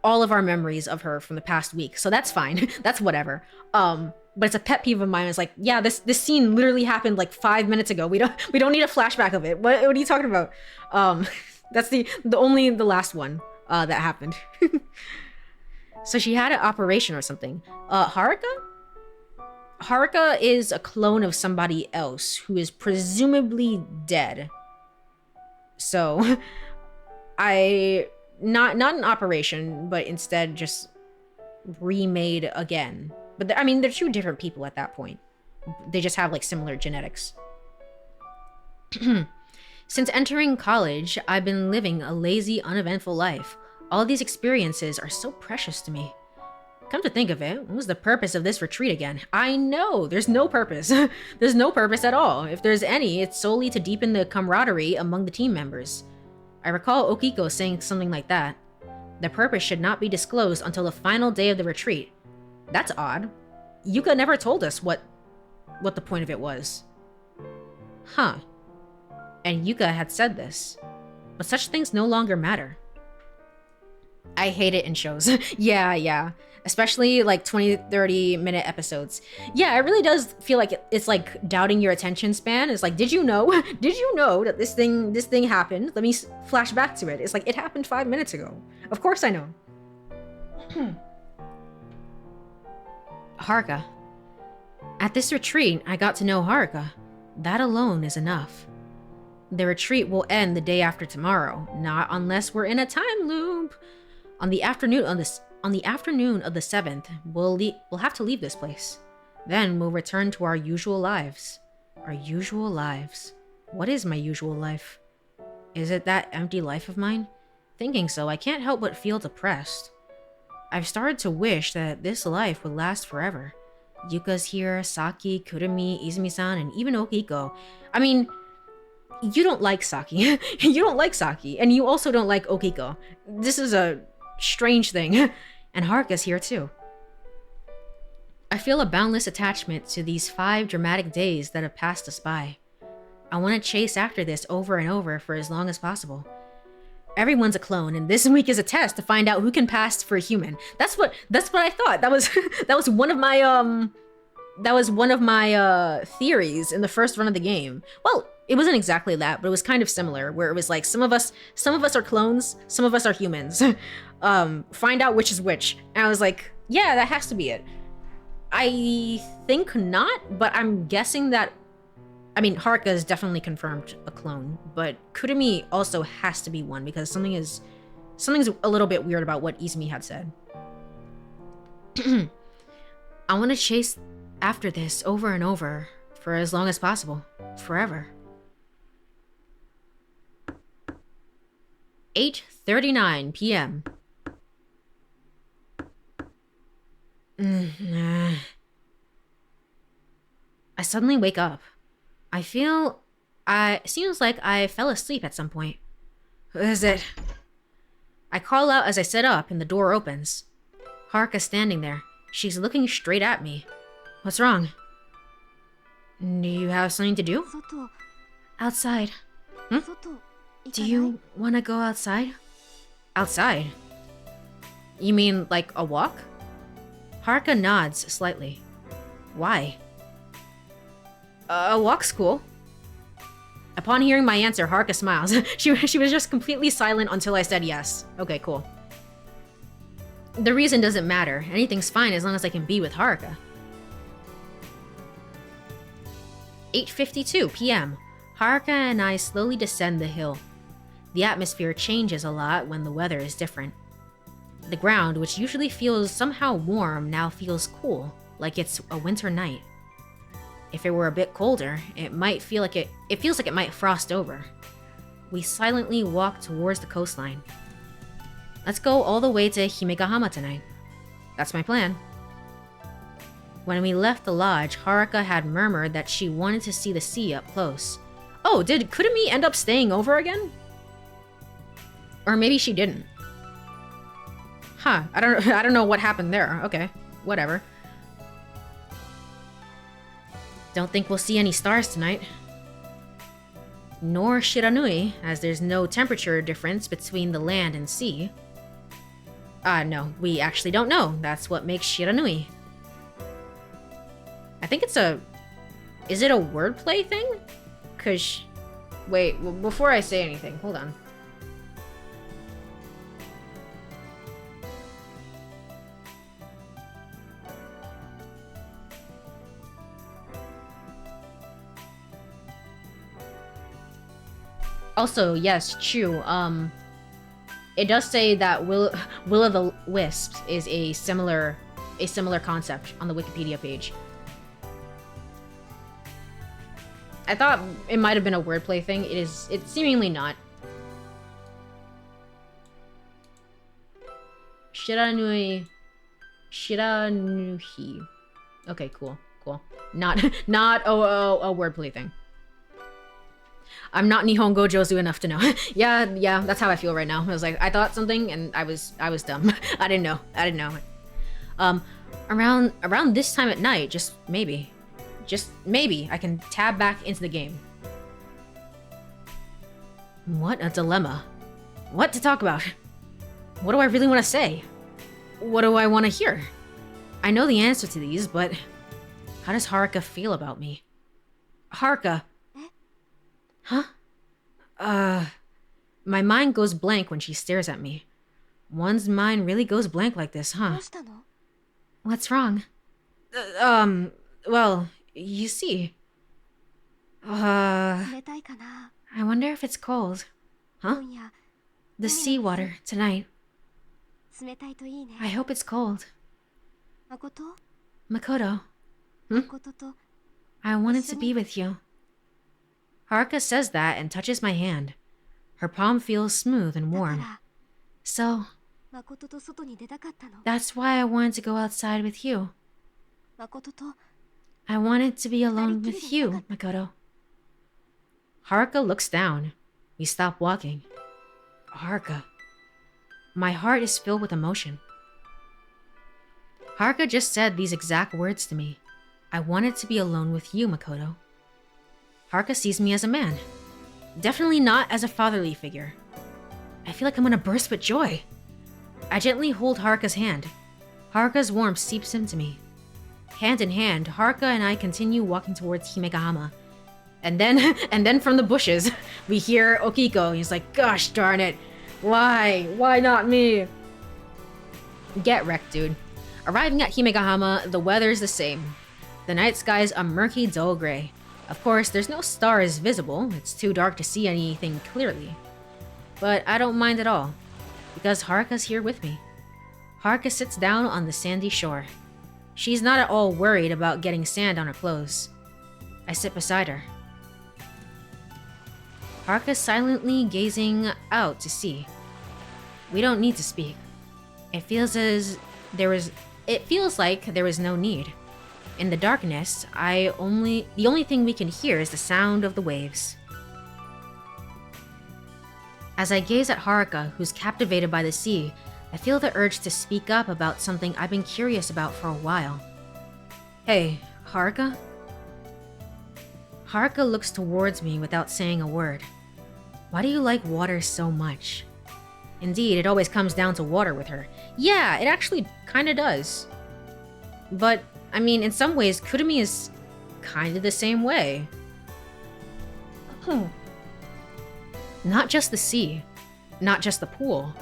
[SPEAKER 1] all of our memories of her from the past week, so that's fine. That's whatever. But it's a pet peeve of mine. It's like, yeah, this scene literally happened like 5 minutes ago. We don't need a flashback of it. What are you talking about? That's the last one that happened. So she had an operation or something. Haruka is a clone of somebody else who is presumably dead. So, not an operation, but instead just remade again. But they're two different people at that point. They just have like similar genetics. Since entering college, I've been living a lazy, uneventful life. All these experiences are so precious to me. Come to think of it, what was the purpose of this retreat again? I know, there's no purpose. There's no purpose at all. If there's any, it's solely to deepen the camaraderie among the team members. I recall Okiko saying something like that. The purpose should not be disclosed until the final day of the retreat. That's odd. Yuka never told us what the point of it was. Huh. And Yuka had said this. But such things no longer matter. I hate it in shows. Yeah. Especially like 20-30 minute episodes. Yeah, it really does feel like it's like doubting your attention span. It's like, did you know that this thing happened? Let me flash back to it. It's like, it happened 5 minutes ago. Of course I know. Haruka. At this retreat, I got to know Haruka. That alone is enough. The retreat will end the day after tomorrow, not unless we're in a time loop. On the afternoon of the 7th, we'll have to leave this place. Then we'll return to our usual lives. Our usual lives. What is my usual life? Is it that empty life of mine? Thinking so, I can't help but feel depressed. I've started to wish that this life would last forever. Yuka's here, Saki, Kurumi, Izumi-san, and even Okiko. I mean, you don't like Saki. You don't like Saki, and you also don't like Okiko. This is a strange thing. And Haruka's here too. I feel a boundless attachment to these 5 dramatic days that have passed us by. I want to chase after this over and over for as long as possible. Everyone's a clone, and this week is a test to find out who can pass for a human. That's what I thought. That was one of my theories in the first run of the game. Well, it wasn't exactly that, but it was kind of similar, where it was like some of us are clones, some of us are humans. Find out which is which. And I was like, yeah, that has to be it. I think not, but I'm guessing that. I mean, Haruka is definitely confirmed a clone, but Kurumi also has to be one because something's a little bit weird about what Izumi had said. I want to chase after this over and over for as long as possible, forever. 8:39 p.m. I suddenly wake up. It seems like I fell asleep at some point. What is it? I call out as I sit up and the door opens. Haruka's standing there. She's looking straight at me. What's wrong? Do you have something to do? Outside. Do you want to go outside? Outside? You mean like a walk? Haruka nods slightly. Why? A walk's cool. Upon hearing my answer, Haruka smiles. She was just completely silent until I said yes. Okay, cool. The reason doesn't matter. Anything's fine as long as I can be with Haruka. 8:52 p.m. Haruka and I slowly descend the hill. The atmosphere changes a lot when the weather is different. The ground, which usually feels somehow warm, now feels cool, like it's a winter night. If it were a bit colder, it feels like it might frost over. We silently walk towards the coastline. Let's go all the way to Himegahama tonight. That's my plan. When we left the lodge, Haruka had murmured that she wanted to see the sea up close. Oh, did Kurumi end up staying over again? Or maybe she didn't. Huh, I don't know what happened there. Okay, whatever. Don't think we'll see any stars tonight. Nor Shiranui, as there's no temperature difference between the land and sea. No, we actually don't know. That's what makes Shiranui. I think it's a... Is it a wordplay thing? Cause... Wait, before I say anything, hold on. Also, yes, true. It does say that Will o' the Wisps is a similar concept on the Wikipedia page. I thought it might have been a wordplay thing. It's seemingly not. Shiranuhi. Okay, cool. Not a wordplay thing. I'm not Nihongo Jozu enough to know. yeah, that's how I feel right now. I was like, I thought something and I was dumb. I didn't know. Around this time at night, just maybe I can tab back into the game. What a dilemma. What to talk about? What do I really want to say? What do I want to hear? I know the answer to these, but how does Haruka feel about me? Haruka. Huh? My mind goes blank when she stares at me. One's mind really goes blank like this, huh? What's wrong? Well, you see. I wonder if it's cold. Huh? The seawater, tonight. I hope it's cold. Makoto. I wanted to be with you. Haruka says that and touches my hand. Her palm feels smooth and warm. So, that's why I wanted to go outside with you. I wanted to be alone with you, Makoto. Haruka looks down. We stop walking. Haruka. My heart is filled with emotion. Haruka just said these exact words to me. I wanted to be alone with you, Makoto. Haruka sees me as a man. Definitely not as a fatherly figure. I feel like I'm gonna burst with joy. I gently hold Haruka's hand. Haruka's warmth seeps into me. Hand in hand, Haruka and I continue walking towards Himegahama. And then from the bushes, we hear Okiko. He's like, gosh darn it. Why? Why not me? Get wrecked, dude. Arriving at Himegahama, the weather's the same. The night sky's a murky, dull gray. Of course, there's no stars visible. It's too dark to see anything clearly. But I don't mind at all, because Haruka's here with me. Haruka sits down on the sandy shore. She's not at all worried about getting sand on her clothes. I sit beside her. Haruka's silently gazing out to sea. We don't need to speak. It feels like there is no need. In the darkness, the only thing we can hear is the sound of the waves. As I gaze at Haruka, who's captivated by the sea, I feel the urge to speak up about something I've been curious about for a while. Hey, Haruka? Haruka looks towards me without saying a word. Why do you like water so much? Indeed, it always comes down to water with her. Yeah, it actually kinda does. But, I mean, in some ways, Kurumi is kinda the same way. Not just the sea, not just the pool,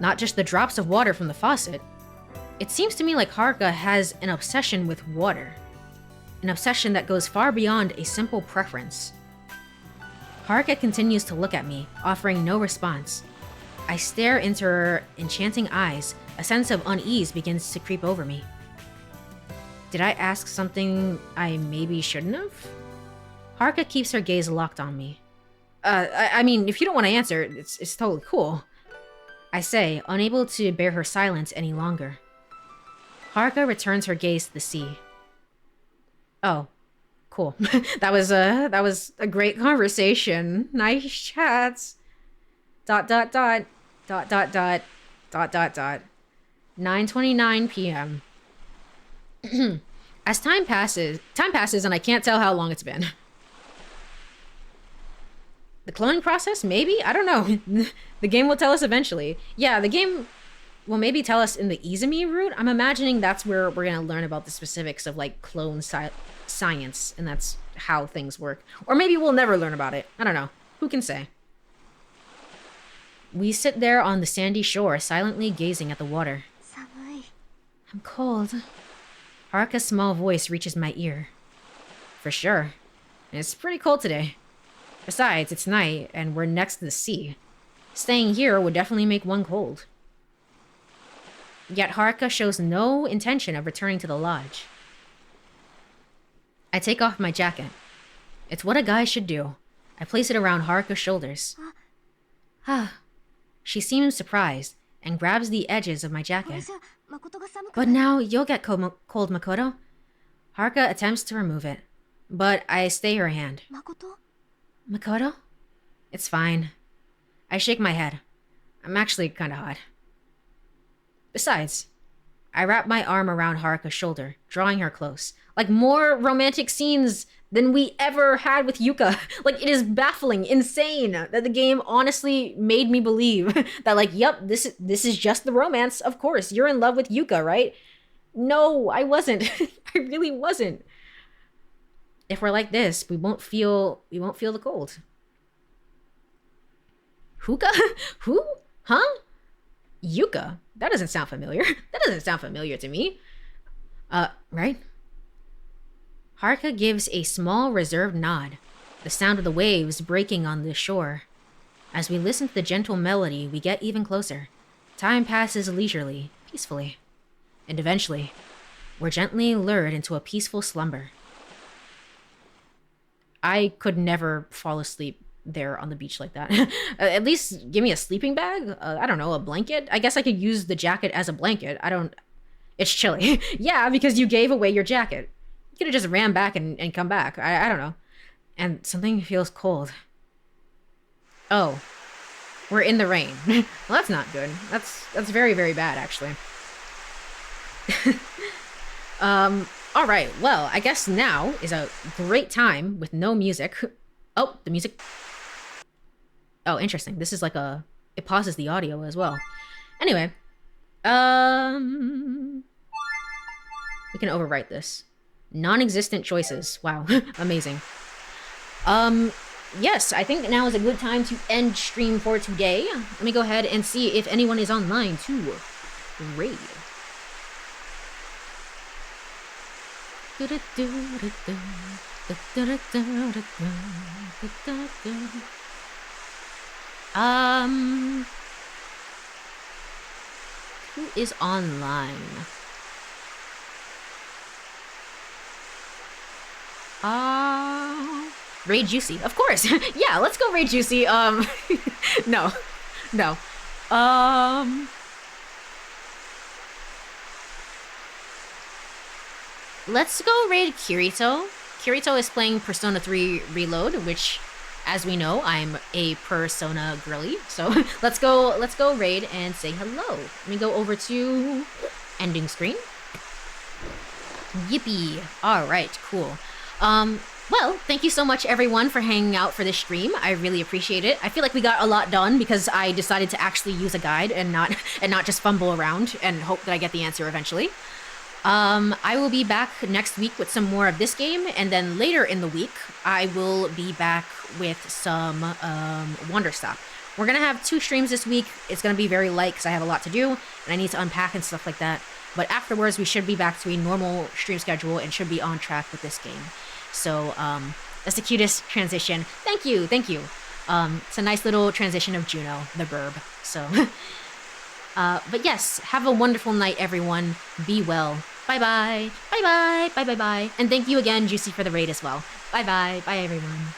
[SPEAKER 1] not just the drops of water from the faucet. It seems to me like Haruka has an obsession with water. An obsession that goes far beyond a simple preference. Haruka continues to look at me, offering no response. I stare into her enchanting eyes. A sense of unease begins to creep over me. Did I ask something I maybe shouldn't have? Haruka keeps her gaze locked on me. I mean, if you don't want to answer, it's totally cool. I say, unable to bear her silence any longer. Haruka returns her gaze to the sea. Oh, cool. that was a great conversation. Nice chats. ... 9:29 p.m. As time passes and I can't tell how long it's been. The cloning process? Maybe? I don't know. The game will tell us eventually. Yeah, the game will maybe tell us in the Izumi route. I'm imagining that's where we're going to learn about the specifics of, like, clone science, and that's how things work. Or maybe we'll never learn about it. I don't know. Who can say? We sit there on the sandy shore, silently gazing at the water. I'm cold. Haruka's small voice reaches my ear. For sure. It's pretty cold today. Besides, it's night, and we're next to the sea. Staying here would definitely make one cold. Yet Haruka shows no intention of returning to the lodge. I take off my jacket. It's what a guy should do. I place it around Haruka's shoulders. She seems surprised, and grabs the edges of my jacket. But now you'll get cold, Makoto. Haruka attempts to remove it, but I stay her hand. Makoto? It's fine. I shake my head. I'm actually kinda hot. Besides, I wrap my arm around Haruka's shoulder, drawing her close. Like more romantic scenes than we ever had with Yuka. Like, it is baffling, insane that the game honestly made me believe that, like, yep, this is just the romance. Of course, you're in love with Yuka, right? No, I wasn't. I really wasn't. If we're like this, we won't feel the cold. Huka? Who? Huh? Yuka? That doesn't sound familiar. That doesn't sound familiar to me. Right? Haruka gives a small, reserved nod, the sound of the waves breaking on the shore. As we listen to the gentle melody, we get even closer. Time passes leisurely, peacefully. And eventually, we're gently lured into a peaceful slumber. I could never fall asleep there on the beach like that. At least give me a sleeping bag. I don't know, a blanket. I guess I could use the jacket as a blanket. It's chilly. Yeah, because you gave away your jacket. You could have just ran back and come back. I don't know. And something feels cold. Oh, we're in the rain. Well, that's not good. That's very, very bad, actually. All right. Well, I guess now is a great time with no music. Oh, the music. Oh, interesting. This is like it pauses the audio as well. Anyway, we can overwrite this. Non-existent choices. Wow, amazing. Yes, I think now is a good time to end stream for today. Let me go ahead and see if anyone is online to raid. Who is online? Raid Juicy, of course. Yeah, let's go raid Juicy. No. Let's go raid Kirito. Kirito is playing Persona 3 Reload, which, as we know, I'm a Persona girly. So let's go raid and say hello. Let me go over to ending screen. Yippee. All right, cool. Well, thank you so much everyone for hanging out for this stream. I really appreciate it. I feel like we got a lot done because I decided to actually use a guide and not just fumble around and hope that I get the answer eventually. I will be back next week with some more of this game, and then later in the week, I will be back with some Wonderstop. We're gonna have 2 streams this week. It's gonna be very light because I have a lot to do, and I need to unpack and stuff like that. But afterwards, we should be back to a normal stream schedule and should be on track with this game. So, that's the cutest transition. Thank you. It's a nice little transition of Juno, the burb. So, but yes, have a wonderful night, everyone. Be well. Bye-bye. Bye-bye. Bye-bye-bye. And thank you again, Juicy, for the raid as well. Bye-bye. Bye, everyone.